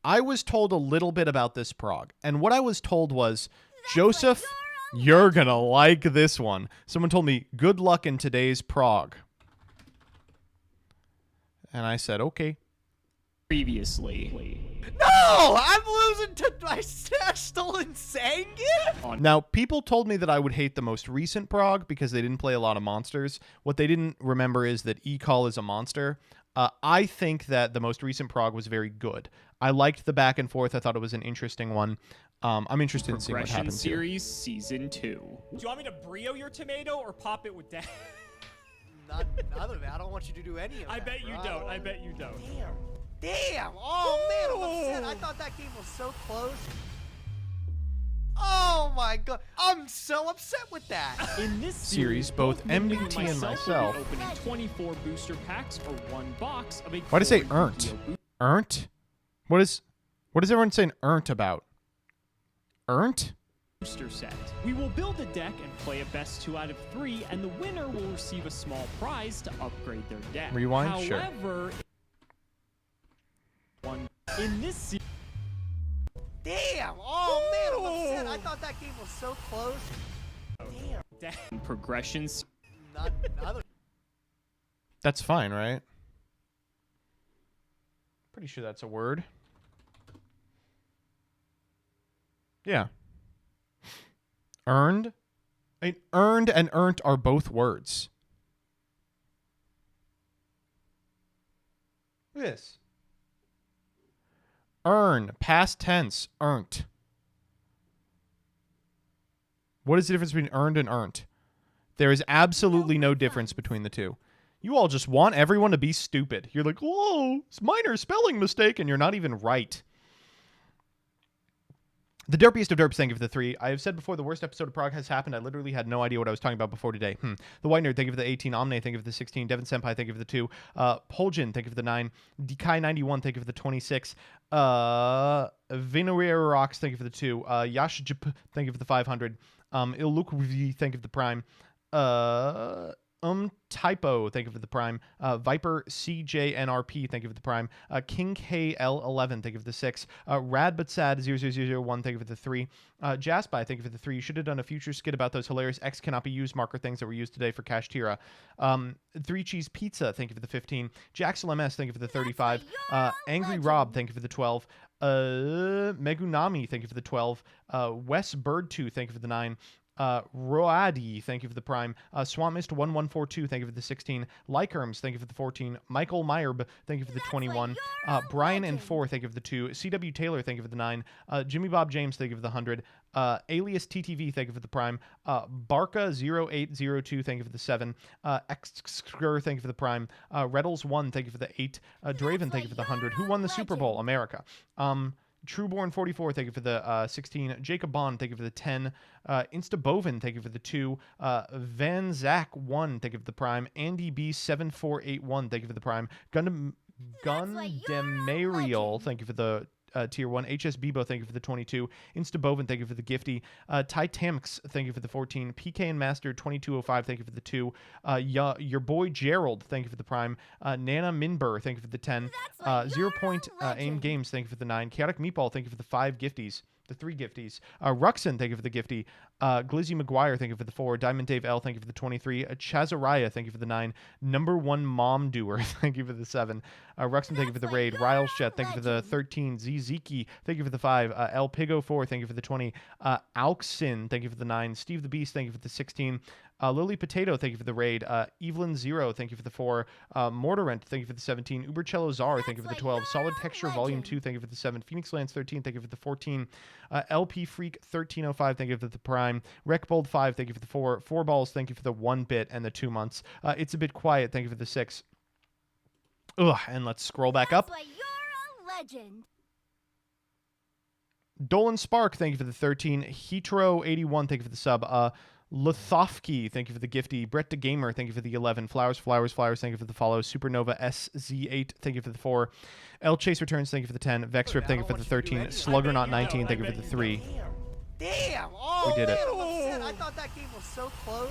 I was told a little bit about this Prague, and what I was told was, Joseph, you're gonna like this one. Someone told me, good luck in today's Prague. And I said, okay. Previously. No! I'm losing to my stolen Sangin? Now, people told me that I would hate the most recent Prague because they didn't play a lot of monsters. What they didn't remember is that E-Call is a monster. I think that the most recent Prague was very good. I liked the back and forth. I thought it was an interesting one. I'm interested in seeing what happens here. Series Season 2. Do you want me to brio your tomato or pop it with that? None of it. I don't want you to do any of that. I bet you don't. I bet you don't. Damn. Oh, man, I'm upset. I thought that game was so close. Oh, my God. I'm so upset with that. In this series, both MBT and myself. Opening 24 booster packs or one box of a. Why did I say earned? Earned? What is everyone saying earned about? Earned? Booster set. We will build a deck and play a best 2 out of 3, and the winner will receive a small prize to upgrade their deck. Rewind? However, in this series. Damn. Oh, man, I'm upset. I thought that game was so close. Damn. Progressions. That's fine, right? Pretty sure that's a word. Yeah. Earned. I mean, earned and earned are both words. Look at this. Earn, past tense, earned. What is the difference between earned and earned? There is absolutely no difference between the two. You all just want everyone to be stupid. You're like, whoa, it's minor spelling mistake, and you're not even right. The derpiest of derps, thank you for the 3. I have said before, the worst episode of Prague has happened. I literally had no idea what I was talking about before today. The White Nerd, thank you for the 18. Omne, thank you for the 16. Devin Senpai, thank you for the 2. Poljin, thank you for the 9. Dekai91, thank you for the 26. Vinorier Rocks, thank you for the 2. Yashjip, thank you for the 500. Ilukvi, thank you for the Prime. Typo, thank you for the Prime. Viper CJNRP, thank you for the Prime. King KL11, thank you for the 6. Rad but Sad 00001, thank you for the 3. Jaspi, thank you for the 3. You should have done a future skit about those hilarious X cannot be used marker things that were used today for Cash Tira. 3 Cheese Pizza, thank you for the 15. Jaxel MS, thank you for the 35. Angry Rob, thank you for the 12. Megunami, thank you for the 12. Wes Bird2, thank you for the 9. Roadi, thank you for the Prime. Swampmist1142, thank you for the 16. Lykerms, thank you for the 14. Michael Meyerb, thank you for the 21. Brian and 4, thank you for the 2. CW Taylor, thank you for the 9. Jimmy Bob James, thank you for the 100. Alias TTV, thank you for the Prime. Barca0802, thank you for the 7. Xskur, thank you for the Prime. Reddles1, thank you for the 8. Draven, thank you for the 100. Who won the Super Bowl? America. Trueborn44, thank you for the 16. Jacob Bond, thank you for the 10. Instabovin, thank you for the 2. Van Zach 1, thank you for the Prime. Andy B7481, thank you for the Prime. Gundemariel, thank you for the tier 1. HS Bebo, thank you for the 22. Instabovin, thank you for the gifty. Titamx, thank you for the 14. PK and Master 2205, thank you for the 2. Your boy Gerald, thank you for the Prime. Nana Minber, thank you for the 10. 0 Point Aim Games, thank you for the 9. Chaotic Meatball, thank you for the 5 gifties. The 3 gifties. Ruxin, thank you for the gifty. Glizzy McGuire, thank you for the 4. Diamond Dave L, thank you for the 23. Chazariah, thank you for the 9. Number 1 Mom Doer, thank you for the 7. Ruxin, thank you for the raid. Riles Jet, thank you for the 13. Ziziki, thank you for the 5. El Pigo 4, thank you for the 20. Alxin, thank you for the 9. Steve the Beast, thank you for the 16. Lily Potato, thank you for the raid. Evelyn Zero, thank you for the 4. Mortarent, thank you for the 17. Ubercello Czar, thank you for the 12. Solid Texture Volume 2, thank you for the 7. Phoenix Lance 13, thank you for the 14. LP Freak 1305, thank you for the Prime. Recbold 5, thank you for the 4. 4 Balls, thank you for the 1 bit and the 2 months. It's a bit quiet, thank you for the 6. Ugh, and let's scroll back up. That's why you're a legend. Dolan Spark, thank you for the 13. Hetero81, thank you for the sub. Lithofsky, thank you for the gifty. Brett the Gamer, thank you for the 11. Flowers, thank you for the follow. Supernova SZ8, thank you for the 4. L Chase Returns, thank you for the 10. Vexrip, thank you for the 13. Sluggernaut 19, thank you for the 3. Damn! Oh, We did it. Man, I'm upset. I thought that game was so close.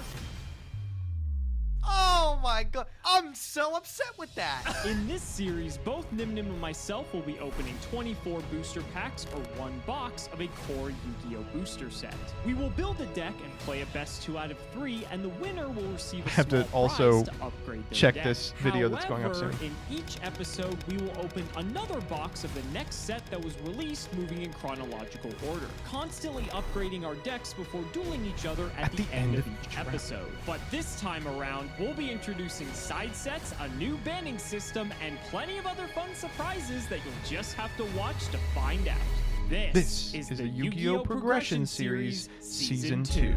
Oh my god. I'm so upset with that. In this series, both Nim Nim and myself will be opening 24 booster packs or one box of a core Yu-Gi-Oh booster set. We will build a deck and play a best 2 out of 3, and the winner will receive a have to small also prize to upgrade their check deck. this video that's going up However, soon. in each episode, we will open another box of the next set that was released moving in chronological order, constantly upgrading our decks before dueling each other at the end of each episode. But this time around, we'll be introducing side sets, a new banning system, and plenty of other fun surprises that you'll just have to watch to find out. This is the Yu-Gi-Oh! Progression Series Season 2.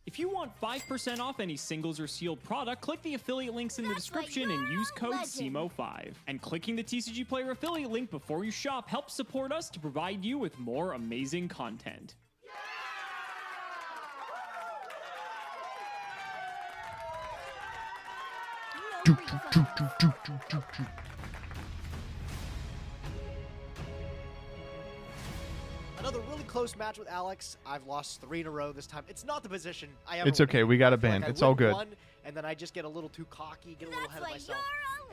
If you want 5% off any singles or sealed product, click the affiliate links in the That's right, description and you're use a code legend. SEMO5. And clicking the TCG Player affiliate link before you shop helps support us to provide you with more amazing content. Another really close match with Alex. I've lost 3 in a row this time. It's not the position I ever It's okay. win. We got a I feel ban. like I It's all win good. one, and then I just get a little too cocky, get a little ahead of That's why myself.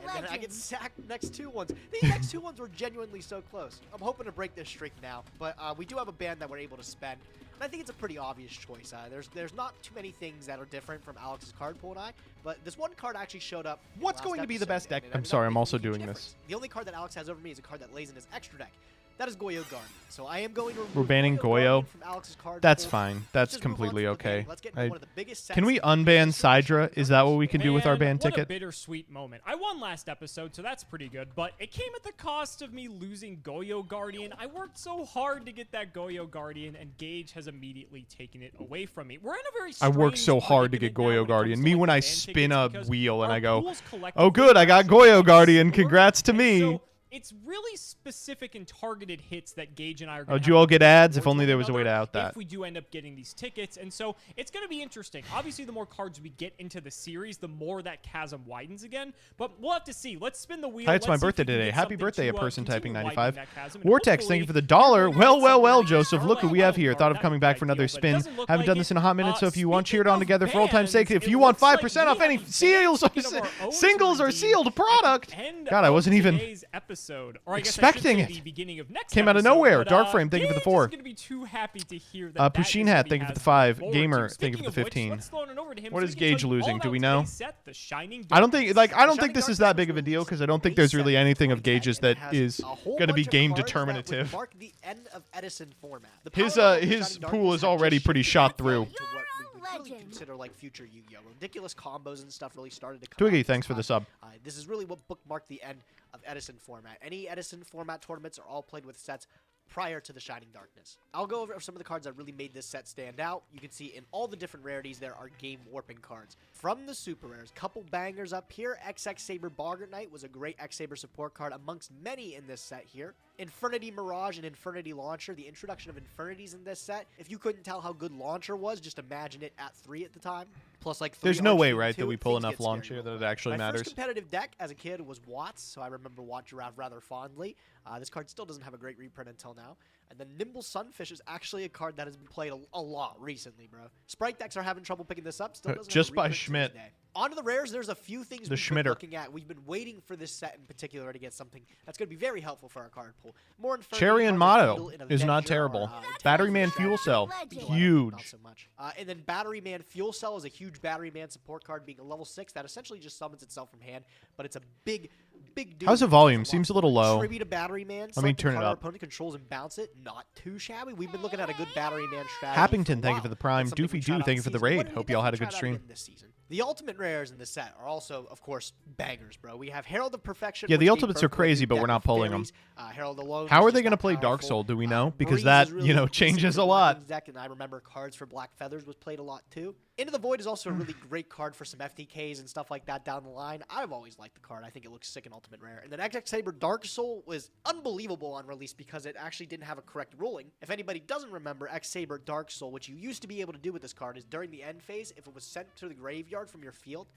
you're a And then I get legend. sacked next 2 ones. These next 2 ones were genuinely so close. I'm hoping to break this streak now, but we do have a ban that we're able to spend. And I think it's a pretty obvious choice. There's not too many things that are different from Alex's card pool and I, but this one card actually showed up. in What's last going to be the episode, best and deck? it I'm ended up sorry, I'm making a also huge doing difference. this. The only card that Alex has over me is a card that lays in his extra deck. That is Yugioh Guardian. So I am going to We're remove banning Guardian Goyo. from Alex's card That's pool. fine. Let's That's just move on completely to the okay. banning. Let's get into one of the biggest Can we sets unban in Sidra? Is that what we can do with our Man, ban what a ticket? bittersweet moment. I won last episode, so that's pretty good, but it came at the cost of me losing Yugioh Guardian. I worked so hard to get that Yugioh Guardian, and Gage has immediately taken it away from me. We're in a very I worked strange so hard to get predicament now Yugioh when it Guardian. comes Me to, like, when the I ban spin tickets a because wheel and our I go, pools oh collectively good, I got actually Yugioh Guardian. sort. Congrats to And me. so it's really specific and targeted hits that Gage and I are going Oh, to do you all get ads? If only there was a way to out that. if we do end up getting these tickets. And so it's going to be interesting. Obviously, the more cards we get into the series, the more that chasm widens again. But we'll have to see. Let's spin the wheel. Hi, it's my Let's see if birthday we can today. get Happy something birthday, a to, person continue typing widening 95. that chasm. And Vortex, thank you hopefully for the dollar. we're gonna get Well, something Joseph. Look who we have here. Starlight Thought of card. coming That back would for be another ideal, but it spin. doesn't look Haven't like done it. this in a hot minute, so if you want, cheer it Speaking on of together for old time's sake. bans, If you want it looks 5% like off we any have a seals, ban of our own to singles or redeem sealed at the product. end God, I of wasn't even today's episode, or I guess expecting I should say it. the beginning of next Came out of episode, nowhere. but, Dark Frame, thank you for the Gage 4. is gonna be too happy to hear that Pusheen is Hat, what he thank you for has the to 5. look Gamer, forward to. thank you for the Speaking of which, 15. let's throw it over to him What so is he can Gage tell you losing? all Do we about know? today's set, the Shining I don't think Darkness. I don't Shining think this is Darkness that was big of a deal released because I don't think May there's really 7th, anything of 2010, Gage's and it that has is a whole going to be bunch of game cards that would determinative. mark the end of Edison format. The His power level of his Shining pool Darkness is had already just pretty shifted shot to through. what we would really legend. consider like future Yu-Gi-Oh! Ridiculous combos and stuff really started to come Twiggy, out thanks this for the time. sub. This is really what bookmarked the end of Edison format. Any Edison format tournaments are all played with sets prior to the Shining Darkness. I'll go over some of the cards that really made this set stand out. You can see in all the different rarities there are game warping cards. From the super rares, couple bangers up here. XX Saber Boggart Knight was a great X Saber support card amongst many in this set here. Infernity Mirage and Infernity Launcher, the introduction of Infinities in this set. If you couldn't tell how good Launcher was, just imagine it at 3 at the time. Plus like 3 There's no way, Archfiend right, 2, that we pull things enough get launch scary here that real it quick. actually My matters. first competitive deck as a kid was Watts, so I remember Watt Giraffe rather fondly. This card still doesn't have a great reprint until now. And then Nimble Sunfish is actually a card that has been played a lot recently, bro. Sprite decks are having trouble picking this up. Still doesn't Just have a by reprint to Schmidt. this day. On to the rares, there's a few things The we've been Schmitter. looking at. We've been waiting for this set in particular to get something that's going to be very helpful for our card pool. More Infernity Cherry and cards like Motto Needle and is not Avenger terrible. are, Battery Man strategy Fuel Cell, Legend. huge. not so much. And then Battery Man Fuel Cell is a huge Battery Man support card, being a level 6 that essentially just summons itself from hand, but it's a big dude. How's the that does volume? lot. Seems a little low. Tribute to Battery Man. Let me select the turn it card our up. opponent controls and bounce it. Not too shabby. We've been looking at a good Battery Man strategy. Happington, a thank you while. for the prime. That's something Doofy we tried Doo, out thank you this for the season. raid. What we Hope y'all had a definitely good tried out stream. again this season. The ultimate rares in this set are also, of course, bangers, bro. We have Herald of Perfection. Yeah, which the being ultimates are perfect crazy, with but we're deck not of pulling 'em. fairies. Herald alone. How is are just they going to that play Dark powerful. Soul? Do we know? Because Breeze that, is really you know, decent changes for a the lot. weapons deck, and I remember Cards for Black Feathers was played a lot too. Into the Void is also a really great card for some FTKs and stuff like that down the line. I've always liked the card. I think it looks sick in Ultimate Rare. And then XX Saber Dark Soul was unbelievable on release because it actually didn't have a correct ruling. If anybody doesn't remember, X Saber Dark Soul, what you used to be able to do with this card is during the end phase, if it was sent to the graveyard from your field,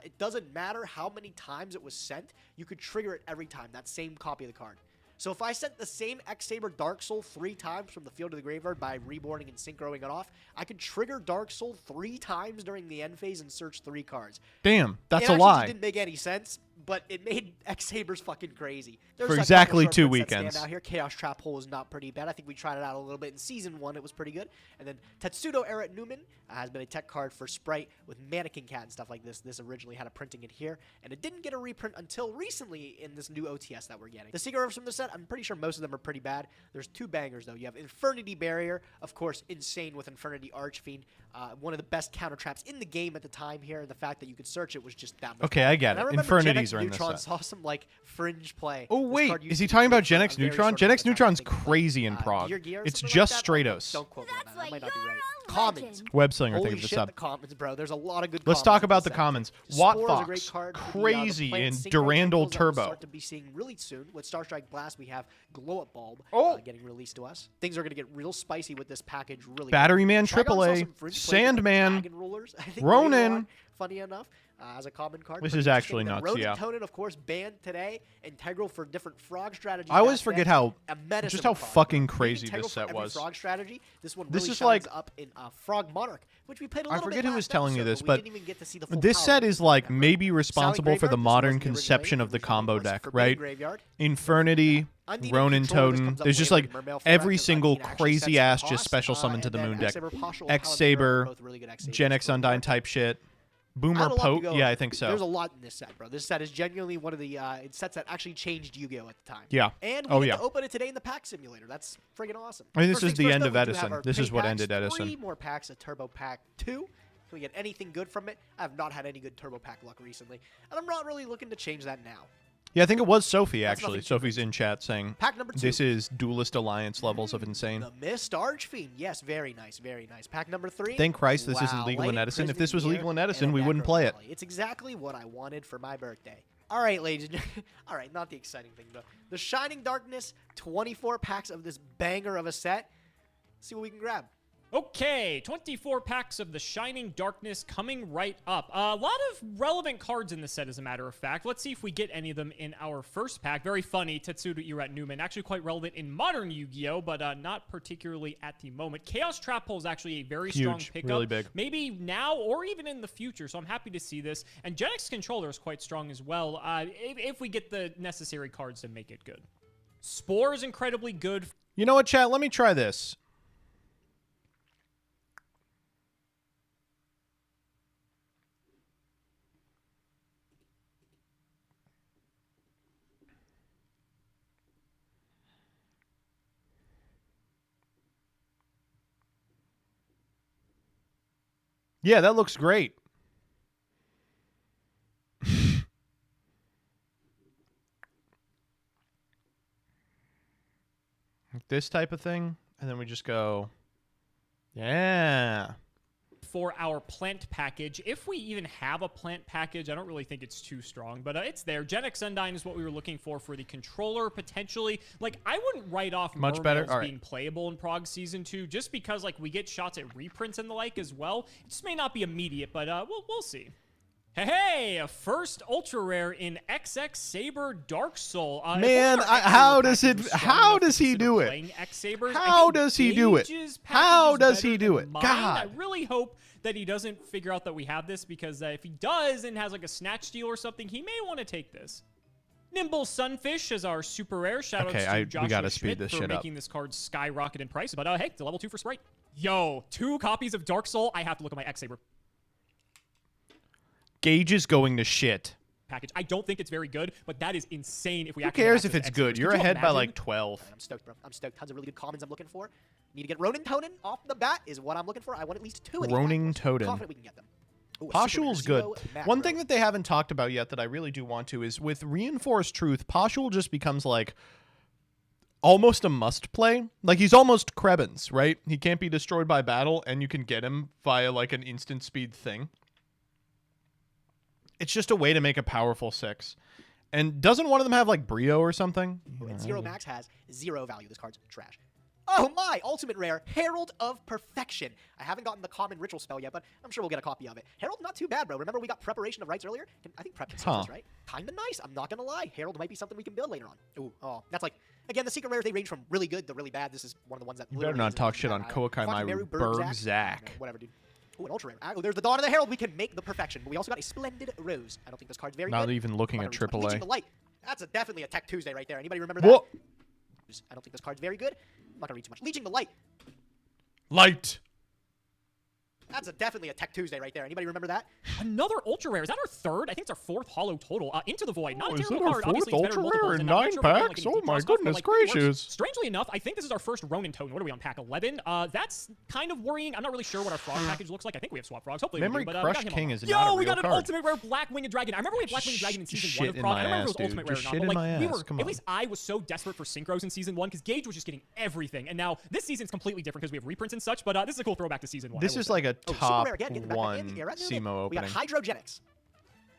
it doesn't matter how many times it was sent, you could trigger it every time, that same copy of the card. So if I sent the same X-Saber Dark Soul 3 times from the field to the graveyard by reborning and synchroing it off, I could trigger Dark Soul 3 times during the end phase and search 3 cards. Damn, that's It a actually lie. just didn't make any sense, but it made X-Sabers fucking crazy. There's For a couple exactly short 2 prints that stand weekends. out here. Chaos Trap Hole is not pretty bad. I think we tried it out a little bit in Season 1. It was pretty good. And then Tetsudo Era Newman has been a tech card for Sprite with Mannequin Cat and stuff like this. This originally had a printing in here, and it didn't get a reprint until recently in this new OTS that we're getting. The secret from the set, I'm pretty sure most of them are pretty bad. There's 2 bangers, though. You have Infernity Barrier, of course, insane with Infernity Archfiend. One of the best counter traps in the game at the time here, and the fact that you could search it was just that much. Okay, I get And it. I remember Infernitys Gen are X in this Neutron set. saw some like fringe play. Oh This wait, card used is to he be talking about for Gen a X very Neutron? short Gen amount X of time, Neutron's I think, like, crazy in Prague. Yugioh or It's something just like that. Stratos. Don't quote me on That's that. That why might not be you're right. a Commons. legend. Webslinger, Holy thank you for the shit, sub. the commons, bro. There's a lot of good. Let's commons talk in about this the set. commons. Spore Watt is a great Fox, card for the crazy plant in synchro Durandal tentacles that we'll Turbo. start to be seeing really soon. With Starstrike Blast, we have Glow Up Bulb getting released to us. Things are going to get real spicy with this package. Really. Battery Man Trigon saw AAA, some fringe plays with, like, Sandman, Dragon Rulers, I think, Ronin. later on, funny enough. As a common card. This Pretty is interesting. actually Then nuts, Ronin yeah. Tonin, of course, banned today. Integral for different frog strategies. I always back forget then. how A menace just of a how card, fucking bro. crazy Integral this for set every was. Frog strategy. This one This really is shines like- up in Frog Monarch, which we played a I little forget bit who was last telling you episode, this, we but didn't even get to see the full this power set of is it, like remember? maybe Sally responsible for the Graveyard, this modern was the original conception of the original combo was deck, Forbidden right? Graveyard. Infernity, Undine Ronin Controller just Totem. comes up There's just later like in Mermail format every that single Undine actually crazy sets ass the just cost, special summon to and the then moon deck. X-Saber, Pashul, and X Paladin are Saber, both really good X-Sabers Gen X for the Undyne board. type shit. I Boomer had a lot to Poke. go Yeah, over. I think There's a so. lot in this set, bro. This set is genuinely one of the sets that actually changed Yu-Gi-Oh at the time. Yeah. And Oh, we yeah. get to open it today in the pack simulator. That's friggin' awesome. I mean, this First is things the first, end though, of we do have Edison. our This is paid what packs. ended Edison. 3 more packs of Turbo Pack 2. Can we get anything good from it? I have not had any good Turbo Pack luck recently, and I'm not really looking to change that now. Yeah, I think it was Sophie, That's actually. nothing too Sophie's in chat saying Pack number 2. this is Duelist Alliance levels of insane. The Mist Archfiend. Yes, very nice, very nice. Pack number 3. Thank Christ this isn't Wow, legal in Lighting Edison. If Prison this was Gear legal in and Edison, a we wouldn't Necro play it. Rally. It's exactly what I wanted for my birthday. All right, ladies and all right, not the exciting thing, though. The Shining Darkness, 24 packs of this banger of a set. See what we can grab. Okay, 24 packs of the Shining Darkness coming right up. A lot of relevant cards in the set, as a matter of fact. Let's see if we get any of them in our first pack. Very funny, Tetsudo Irat Newman. Actually quite relevant in modern Yu-Gi-Oh!, but not particularly at the moment. Chaos Trap Hole is actually a very strong Huge, pickup. really big. Maybe now or even in the future, so I'm happy to see this. And Gen X Controller is quite strong as well, if we get the necessary cards to make it good. Spore is incredibly good. You know what, chat? Let me try this. Yeah, that looks great. Like this type of thing. And then we just go, yeah. For our plant package, if we even have a plant package, I don't really think it's too strong, but it's there. Gen X Undyne is what we were looking for the controller, potentially. Like, I wouldn't write off Much better. Mermails All right. being playable in Prague Season 2, just because, like, we get shots at reprints and the like as well. It just may not be immediate, but we'll see. Hey, a first ultra rare in XX Saber Dark Soul. If Man, one of our how X-Saber does it- packages was strong how enough to does he consider do it? playing X-Sabers, I How think does he do it? Gage's How package is does he better do than it? mine. God. I really hope that he doesn't figure out that we have this, because if he does and has like a snatch steal or something, he may want to take this. Nimble Sunfish is our super rare. Shout Okay, out to we Joshua gotta speed Schmidt this for shit up. making this card skyrocket in price. But hey, it's a level 2 for Sprite. Yo, 2 copies of Dark Soul. I have to look at my X-Saber Gage is going to shit. package. I don't think it's very good, but that is insane if we Who actually cares have if access it's to good? X-Sabers. You're Could you ahead by imagine? like 12. I'm stoked, bro. I'm stoked. Tons of really good commons I'm looking for. Need to get Ronin Tonin off the bat is what I'm looking for. I want at least 2 of these. Ronin bad boys. Totem. Confident we can get them. Ooh, a super Pashul's good. Zero macro. One thing that they haven't talked about yet that I really do want to is with Reinforced Truth, Pashul just becomes like almost a must play. Like he's almost Krebens, right? He can't be destroyed by battle, and you can get him via like an instant speed thing. It's just a way to make a powerful 6. And doesn't one of them have like Brio or something? And Zero Max has 0 value. This card's trash. Oh my! Ultimate rare, Herald of Perfection. I haven't gotten the common ritual spell yet, but I'm sure we'll get a copy of it. Herald, not too bad, bro. Remember we got Preparation of Rites earlier? I think Prep can save this, right? Kinda nice, I'm not gonna lie. Herald might be something we can build later on. Ooh, oh, that's like, again, the secret rares, they range from really good to really bad. This is one of the ones that You better not talk shit on Koakai Maru Bergzak. Whatever, dude. Ooh, an ultra rare. Oh, there's the Dawn of the Herald. We can make the Perfection. But we also got a Splendid Rose. I don't think this card's very good. Not even looking at AAA. Leeching the Light. That's definitely a Tech Tuesday right there. Anybody remember that? Whoa. I don't think this card's very good. I'm not gonna read too much. Leeching the Light. Light. That's definitely a Tech Tuesday right there. Anybody remember that? Another ultra rare. Is that our third? I think it's our fourth holo total. Into the Void. Not a is that terrible our card. fourth Obviously, it's better than ultra rare multiples, in and I'm not 9 sure if we're going, packs? like, Oh in my detail stuff, but, goodness like, it works. gracious. Strangely enough, I think this is our first Ronin token. What are we on, pack 11? That's kind of worrying. I'm not really sure what our frog package looks like. I think we have swap frogs. Hopefully Memory we do, but Crush we got him King all. is not Yo, a we real got an card. ultimate rare Black Winged Dragon. I remember we had Black Winged Dragon in season 1 Shit of in Prague. my I don't remember ass, if it was ultimate dude. rare or Just not, shit but in like my we ass. were, Come at on. least I was so desperate for synchros in season 1 because Gage was just getting everything, and now this season's completely different because we have reprints and such. But this is a cool throwback to season 1. This is like a Oh, super top rare again. Get the back one end. Yeah, right there. SEMO We got opening. Hydrogenics.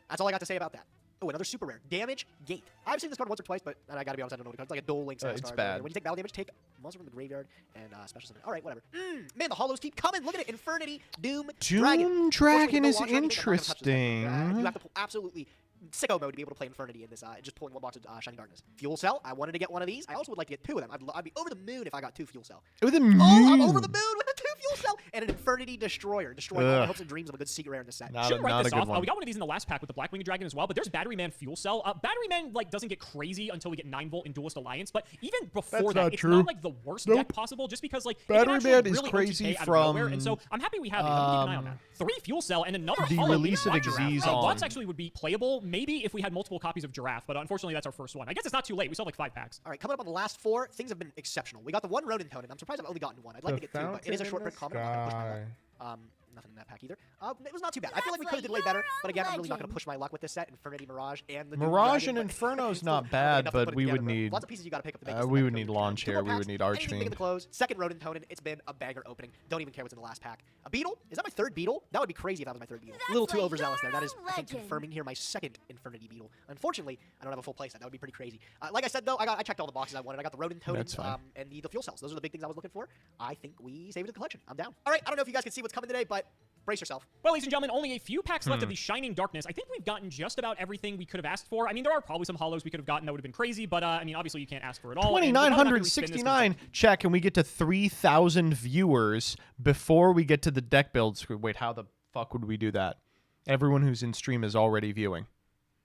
That's all I got to say about that. Oh, another super rare. Damage Gate. I've seen this card once or twice, but I gotta be honest, I don't know what it is. It's like a Duel Link It's card. bad. When you take battle damage, take a monster from the graveyard and special summon. All right, whatever. Man, the hollows keep coming. Look at it. Infernity, Doom, Dragon. Doom Dragon Unfortunately, is with no launch, I think I'm not gonna touch this card. interesting. You have to pull absolutely sicko mode to be able to play Infernity in this, just pulling one box of Shining Darkness. Fuel Cell, I wanted to get one of these. I also would like to get 2 of them. I'd be over the moon if I got 2 Fuel Cell. With a Oh, I'm over the moon with a 2 Fuel Cell and an Infernity Destroyer. Destroying all my Ugh. hopes and dreams of a good secret rare in this set. Shouldn't write this a good off. one. We got one of these in the last pack with the Black Winged Dragon as well, but there's Battery Man Fuel Cell. Battery Man like doesn't get crazy until we get 9-volt in Duelist Alliance, but even before That's that, not it's true. not like the worst Nope. deck possible, just because like Battery it can actually Man is really crazy OTK out of nowhere, from, and so I'm happy we have these. I'm gonna keep an eye on that. 3 Fuel Cell and another the hollow release of Giraffe. Xyz on. Lots actually would be playable, maybe if we had multiple copies of Giraffe, but unfortunately that's our first one. I guess it's not too late. We still have like 5 packs. All right, coming up on the last 4, things have been exceptional. We got the 1 Ronin token. I'm surprised I've only gotten 1. I'd like to get 2, but it is a short print comment. I'm not gonna push my luck. Nothing in that pack either. It was not too bad. I feel like we could have did way better, but again, I'm really not going to push my luck with this set. Infernity, Mirage, and the Mirage and Dragon, but Inferno's it's still not enough bad, to put but it we together, would bro. need Lots of pieces you got to pick up to make this we thing would go. need launch 2 here. more We would packs, need anything big in Archfiend. the close. Second Ronin token. It's been a banger opening. Don't even care what's in the last pack. A Beetle? Is that my 3rd Beetle? That would be crazy if that was my 3rd Beetle. A little too like overzealous there. That is, you're a I think, legend. confirming here my 2nd Infernity Beetle. Unfortunately, I don't have a full playset. That would be pretty crazy. Like I said, though, I checked all the boxes I wanted. I got the Ronin token That's fine. and the Fuel Cells. Those are the big things I was looking for. I think we saved it to the collection. I'm down. All right, I don't know if you guys can see what's coming today, but brace yourself. Well, ladies and gentlemen, only a few packs left of the Shining Darkness. I think we've gotten just about everything we could have asked for. I mean, there are probably some hollows we could have gotten that would have been crazy, but I mean, obviously you can't ask for it all. and we're probably not gonna respin this 2969. Check, and we get to 3,000 viewers before we get to the deck build screen. Wait, how the fuck would we do that? Everyone who's in stream is already viewing.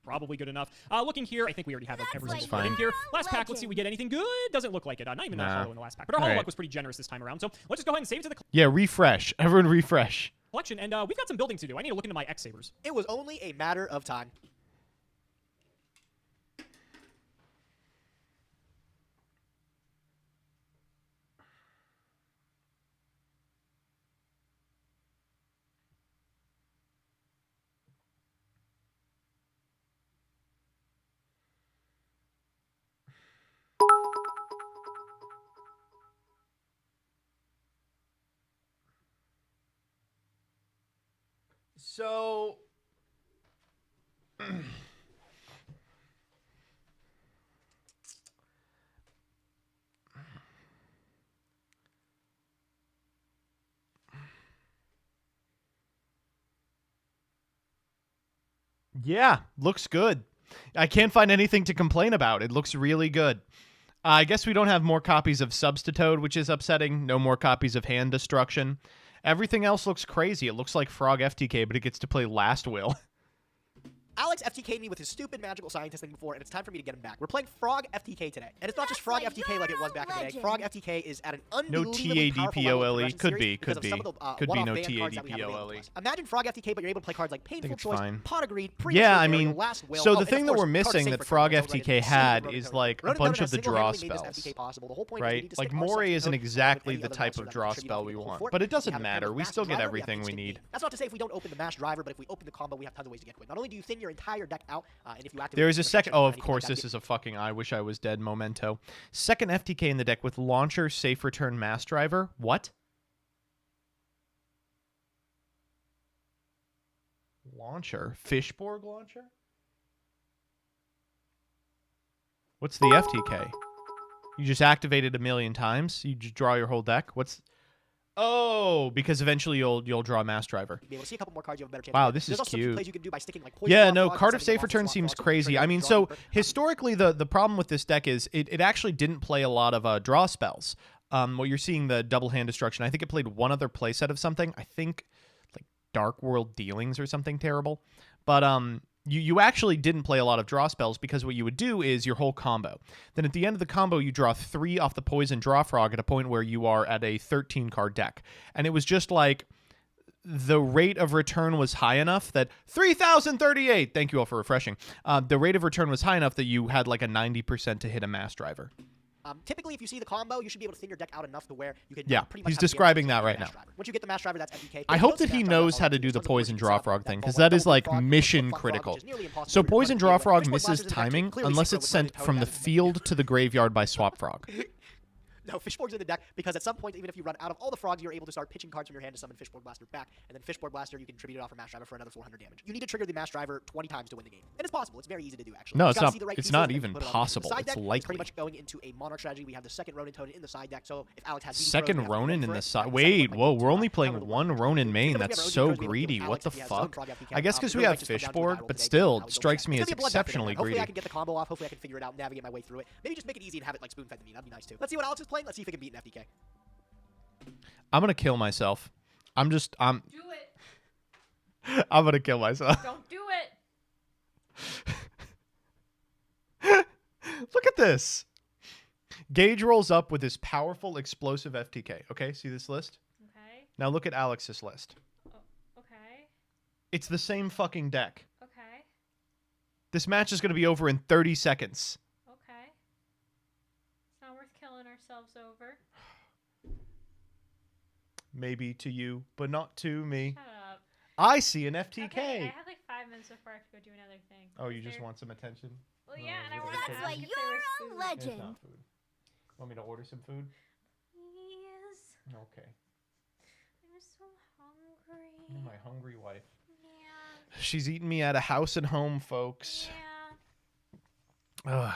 Probably good enough. Looking here, I think we already have like every That's single like card in here. Last pack, legend. let's see if we get anything good. Doesn't look like it. Not even a Nah. hollow in the last pack. But our hollow Alright. luck was pretty generous this time around. So let's just go ahead and save it to the Yeah, refresh. Everyone refresh. collection. And we've got some building to do. I need to look into my X-Sabers. It was only a matter of time. So yeah, looks good. I can't find anything to complain about. It looks really good. I guess we don't have more copies of Substitute, which is upsetting. No more copies of Hand Destruction. Everything else looks crazy. It looks like Frog FTK, but it gets to play Last Will. Alex FTK'd me with his stupid magical scientist thing before, and it's time for me to get him back. We're playing Frog FTK today. And it's not just Frog FTK like it was back in the day. legend. Frog FTK is at an No unbelievably powerful level in the TADPOLE. progression Could be, series because could of some be. of the, Could be one-off no ban cards that we have available to TADPOLE. us. Imagine Frog FTK, but you're able to play cards like Painful it's Choice, fine. Pot of Greed, Yeah, I Premature mean, Burial, Last Will. so Oh, the and thing of that course, we're card missing safe that for Frog tournaments, FTK like had Ronin is Tournament. like a Ronin bunch Tournament of the has draw single-handedly made this spells. FTK possible. The whole point is we Right? need to Like stick our Moray subs isn't to hook exactly any the other type monster of that draw contribute spell to we the whole want, fort. but it We doesn't have a matter. pair of We Masked still get Driver, everything have we Twisted need. Beam. That's not to say if we don't open the Masked Driver, but if we open the combo, we have tons of ways to get to it. Not only do you thin your entire deck out, and if you activate There is a Perfection second. or Oh, of anything like course, that, this is a fucking I wish I was dead memento. Second FTK in the deck with Launcher, Safe Return, Mass Driver. What? Launcher? Fishborg Launcher? What's the FTK? You just activate it a million times. You just draw your whole deck. What's... Oh, because eventually you'll draw a Mass Driver. Be able to see a couple more cards, you have a better chance. Wow, this There's is also cute. plays you can do by sticking like poison Yeah, swap no, frog, card of setting safe off the return swap seems frog, crazy. I trigger mean, draw so keeper. historically, the problem with this deck is it actually didn't play a lot of draw spells. Well, you're seeing the double hand destruction. I think it played one other playset of something. I think like Dark World Dealings or something terrible. But you actually didn't play a lot of draw spells because what you would do is your whole combo. Then at the end of the combo, you draw 3 off the poison draw frog at a point where you are at a 13 card deck. And it was just like the rate of return was high enough that 3,038. Thank you all for refreshing. The rate of return was high enough that you had like a 90% to hit a Mass Driver. Typically, if you see the combo, you should be able to thin your deck out enough to where you can Yeah, pretty much he's have a describing guarantee that to get right Mass now. Driver. Once you get the Mass Driver, that's FTK. I hope that he knows how to do the poison draw frog thing, because that is like mission critical. So poison draw frog misses timing unless it's sent from the field to the graveyard by swap frog. No, Fishborg's in the deck because at some point, even if you run out of all the frogs, you're able to start pitching cards from your hand to summon Fishborg Blaster back, and then Fishborg Blaster, you can tribute it off for Mass Driver for another 400 damage. You need to trigger the Mass Driver 20 times to win the game. And it's possible. It's very easy to do, actually. No, You it's gotta not. see the right It's pieces not and then even put it on the possible. side It's deck. It's likely. pretty much going into a Monarch strategy. We have the second Ronin token in the side deck, so if Alex has BD Second Throws, we have to Ronin wait in for the it. side. And the second Wait, one, whoa, like, we're only power playing of the one one. Ronin main. Even if we That's have so Ronin, we have greedy. Alex What the if he has his own fuck? frog FTK. I guess because we Really have might just come down to the Fishborg, battle but today, still, how we strikes go me check. as It's gonna be a bloodbath exceptionally again. Hopefully greedy. I can get the combo off. Hopefully I can figure it out, navigate my way through it. Maybe just make it easy and have it like spoon-fed to me. That'd be nice too. Let's see what Alex is playing. Let's see if he can beat an FTK. I'm gonna kill myself. I'm Do it. I'm gonna kill myself. Don't do it. Look at this. Gage rolls up with his powerful explosive FTK. Okay, see this list? Okay. Now look at Alex's list. Oh, okay. It's the same fucking deck. Okay. This match is gonna be over in 30 seconds. Okay. It's not worth killing ourselves over. Maybe to you, but not to me. Shut up. I see an FTK. Okay, I have like 5 minutes before I have to go do another thing. Oh, you Is just there- want some attention? Well, yeah, and I That's want to That's ask why if there you're was a food. It's legend. not food. Want me to order some food? Please. Okay. I'm so hungry. You're my hungry wife. Yeah. She's eating me at a house and home, folks. Yeah. Ugh.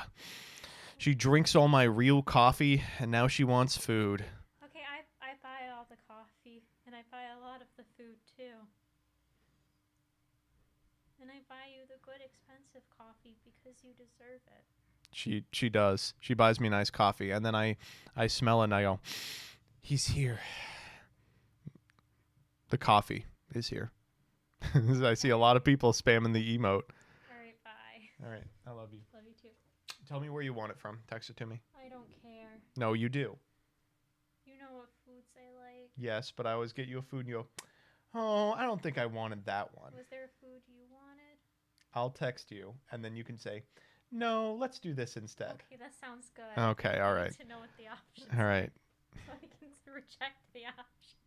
She drinks all my real coffee, and now she wants food. Okay, I buy all the coffee, and I buy a lot of the food too. And I buy you the good expensive coffee because you deserve it. She does. She buys me nice coffee, and then I smell it and I go, he's here. The coffee is here. I see a lot of people spamming the emote. Alright, bye. All right, I love you. Love you too. Tell me where you want it from. Text it to me. I don't care. No, you do. You know what foods I like. Yes, but I always get you a food and you go, oh, I don't think I wanted that one. Was there a food you wanted? I'll text you, and then you can say, no, let's do this instead. Okay, that sounds good. Okay, all I right. need to know what the options All right. so I can reject the option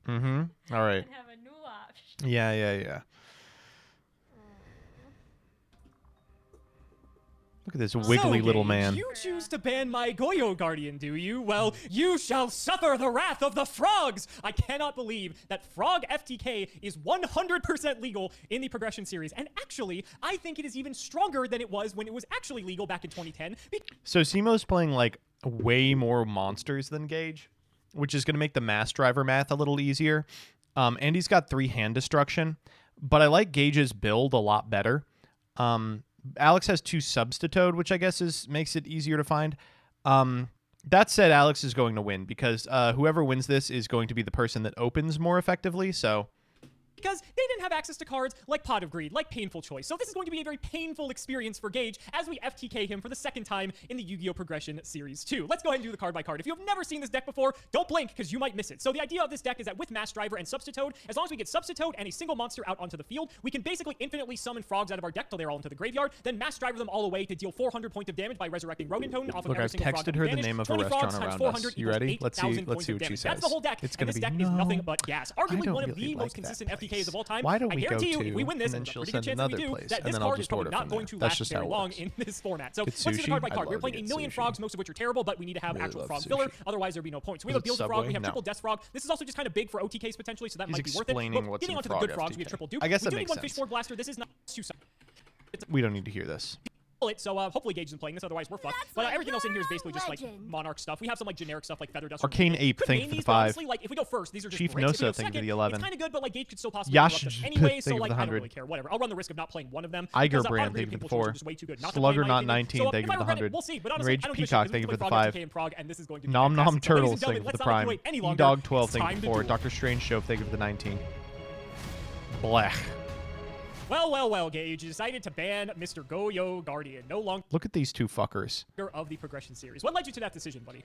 Mm-hmm. All right. and have a new option. Yeah. Look at this wiggly So, little Gage, man. You choose to ban my Yugioh Guardian, do you? Well, you shall suffer the wrath of the frogs! I cannot believe that Frog FTK is 100% legal in the Progression series. And actually, I think it is even stronger than it was when it was actually legal back in 2010. So Simo's playing like way more monsters than Gage, which is going to make the Mass Driver math a little easier. And he's got 3 hand destruction, but I like Gage's build a lot better. Alex has 2 Substitute, which I guess makes it easier to find. That said, Alex is going to win because whoever wins this is going to be the person that opens more effectively. So Because they didn't have access to cards like Pot of Greed, like Painful Choice. So this is going to be a very painful experience for Gage as we FTK him for the second time in the Yu-Gi-Oh! Progression Series 2. Let's go ahead and do the card by card. If you have never seen this deck before, don't blink because you might miss it. So the idea of this deck is that with Mass Driver and Substitute, as long as we get Substitute and a single monster out onto the field, we can basically infinitely summon frogs out of our deck till they're all into the graveyard, then Mass Driver them all away to deal 400 points of damage by resurrecting Ronin Totem off of Look, every I've single frog texted that her we the banish. name of a 20 frogs restaurant times around 400 us. You equals ready? Let's see 8,000 what points of she damage. says. That's the whole deck, It's and gonna this be, deck is no, nothing but gas. I Arguably don't one of really the like most that consistent place. FTKs of all time. Why don't I we guarantee go you, if we to, win this, and then there's a she'll pretty good send chance that we another do, place, that and this then I'll card is just probably order not from going there. to That's last just very how it long works. in this format. So Get let's do the sushi? card by I'd card. love We're to playing a get million sushi. frogs, most of which are terrible, but we need to have Really actual love frog sushi. filler. Otherwise, there'd be no point. So we have a Is it Beelzebub frog, Subway? we have No. triple Death Frog. This is also just kind of big for OTKs potentially, so that He's might be worth it. explaining But what's getting in onto the Frog good frogs, we FTK. have triple dupe. I guess We that do need makes one sense. Fishborg Blaster. This is not too We don't need to hear this. So hopefully Gage isn't playing this, otherwise we're fucked. That's But like everything else in here is basically just like legend. Monarch stuff. We have some like generic stuff like Feather Dust. Arcane Ape, could thank main you for the these, but 5. honestly, like if we go first, these are just Chief great. If we Nosa, go thank you for second, the 11. It's kind of good, but like Gage could still possibly Yash, interrupt us anyway. thank So you for like the I don't 100. really care. Whatever. I'll run the risk of not playing one of them. Iger because Brand, Pot thank you Impulsion for the 4. is just way too good not to Slugger play, in my Not opinion. 19, So thank if you for I the were running, 100. We'll see, but honestly, Rage I don't give a shit, Peacock, 'cause thank you we for the play Prague 5. FTK in Prague, and this is going to be Nom Nom fantastic. But ladies Turtles, and thank you gentlemen, for the let's not Prime. wait any longer. E-Dog 12, It's thank time you to for duel. Dr. Strange Show, thank you for the 19. Blech. Well, Gage. You decided to ban Mr. Go-Yo Guardian. No longer Look at these two fuckers. of the progression series. What led you to that decision, buddy?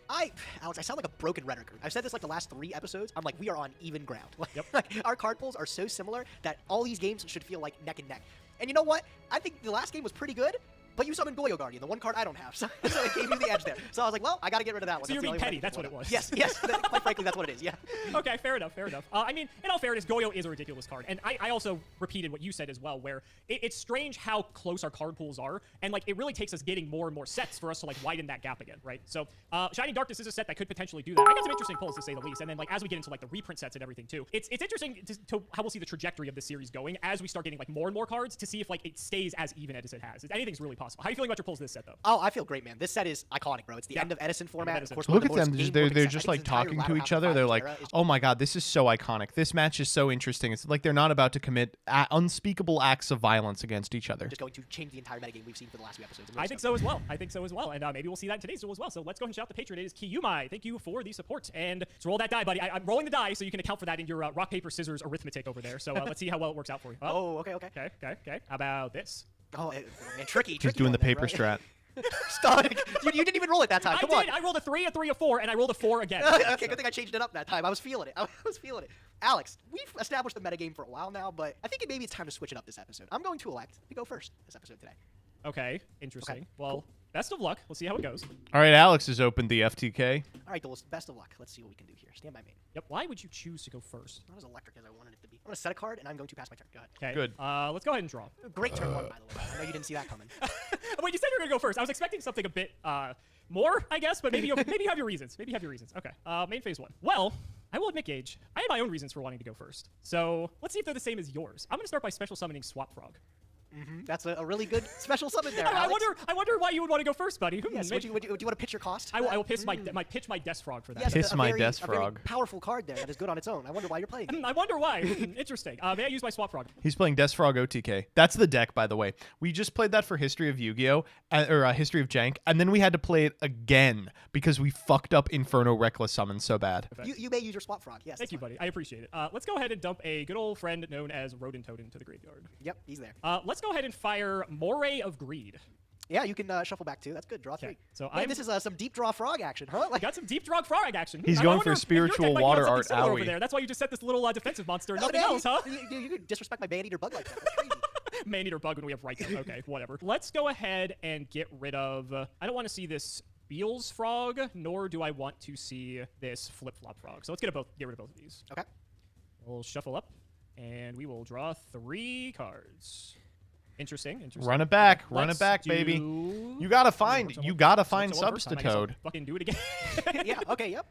Alex, I sound like a broken rhetoricer. I've said this like the last 3 episodes. I'm like, we are on even ground. Yep. Like, our card pulls are so similar that all these games should feel like neck and neck. And you know what? I think the last game was pretty good, but you summoned Goyo Guardian, the one card I don't have. So it gave me the edge there. So I was like, well, I got to get rid of that one. So you're That's the being only petty. way I That's can what it was. Yes. Quite frankly, that's what it is. Yeah. Okay, fair enough. I mean, in all fairness, Goyo is a ridiculous card. And I also repeated what you said as well, where it's strange how close our card pools are. And, like, it really takes us getting more and more sets for us to, like, widen that gap again, right? So, Shining Darkness is a set that could potentially do that. I got some interesting pulls, to say the least. And then, like, as we get into, like, the reprint sets and everything, too, it's interesting to how we'll see the trajectory of this series going as we start getting, like, more and more cards to see if, like, it stays as even as it has. Anything's really possible. How are you feeling about your pulls this set, though? Oh, I feel great, man. This set is iconic, bro. It's the end of Edison format. Edison. Of course, Look one at of the them. most They're game-winning just sets. I like think this entire talking latter to half each of other. the They're Finals like, era is oh my God, this is so iconic. This match is so interesting. It's like they're not about to commit unspeakable acts of violence against each other. just going to change the entire metagame we've seen for the last few episodes. I think so as well. And maybe we'll see that in today's duel as well. So let's go ahead and shout out the patron. It is Kiyumai. Thank you for the support. And let's roll that die, buddy. I'm rolling the die so you can account for that in your rock, paper, scissors arithmetic over there. So let's see how well it works out for you. Oh, okay. Okay. How about this? Oh, man, tricky. He's doing one the there, paper right? strat. Stop. You didn't even roll it that time. Come on. I rolled a 3, a 4, and I rolled a 4 again. Okay, good thing I changed it up that time. I was feeling it. Alex, we've established the metagame for a while now, but I think maybe it's time to switch it up this episode. I'm going to elect to go first this episode today. Okay, interesting. Okay, Well, cool. best of luck. We'll see how it goes. All right, Alex has opened the FTK. All right, Duelist, best of luck. Let's see what we can do here. Stand by me. Yep. Why would you choose to go first? Not as electric as I wanted it to be. I'm going to set a card, and I'm going to pass my turn. Go ahead. Okay. Good. Let's go ahead and draw. Great turn 1, by the way. I know you didn't see that coming. Wait, you said you were gonna go first. I was expecting something a bit more, I guess, but maybe you have your reasons. Okay. Main phase 1. Well, I will admit, Gage, I had my own reasons for wanting to go first. So let's see if they're the same as yours. I'm gonna start by special summoning Swap Frog. That's a really good special summon there, I Alex. wonder why you would want to go first, buddy. Yes, would you want to pitch your cost? I will pitch my Death Frog for that. Yes, Piss a my very- desk a very frog. powerful card there that is good on its own. I wonder why you're playing it. I wonder why. Interesting. May I use my Swap Frog? He's playing Frog OTK. That's the deck, by the way. We just played that for History of Yu-Gi-Oh! Or History of Jank, and then we had to play it again because we fucked up Inferno Reckless Summon so bad. You may use your Swap Frog. Yes. Thank you, buddy. I appreciate it. Let's go ahead and dump a good old friend known as Rodent Toad into the graveyard. Yep, he's there. Let's go ahead and fire Moray of Greed. Yeah, you can shuffle back 2. That's good. Draw 3. Okay, so Hey, this is some deep draw frog action, huh? Like, Got some deep draw frog action. He's I going wonder for if spiritual your deck might be on water something art similar over owie. there. That's why you just set this little defensive monster. Nothing man, else, huh? You could disrespect my man-eater bug like that. That's crazy. Man-eater bug when we have right there. Okay, whatever. Let's go ahead and get rid of... I don't want to see this Beals frog, nor do I want to see this flip-flop frog. So let's get rid of both of these. Okay. We'll shuffle up, and we will draw 3 cards. Interesting. Run it back, Let's baby. do- You gotta find So won first time, I guess I'll Substitoad. Fucking do it again. Yeah, okay, yep.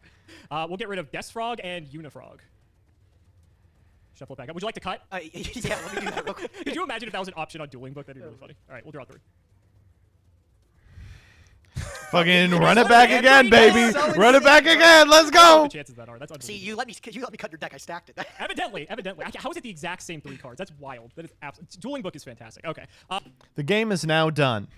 We'll get rid of Death Frog and Unifrog. Shuffle it back up. Would you like to cut? Yeah, let me do that real quick. Could you imagine if that was an option on Dueling Book? That'd be really funny. All right, we'll draw 3. Fucking run it back again, baby. So Run it back again. Let's The go. chances that are. That's See, unbelievable. you let me cut your deck. I stacked it. Evidently. How is it the exact same 3 cards? That's wild. That is absolutely. Dueling Book is fantastic. Okay. The game is now done.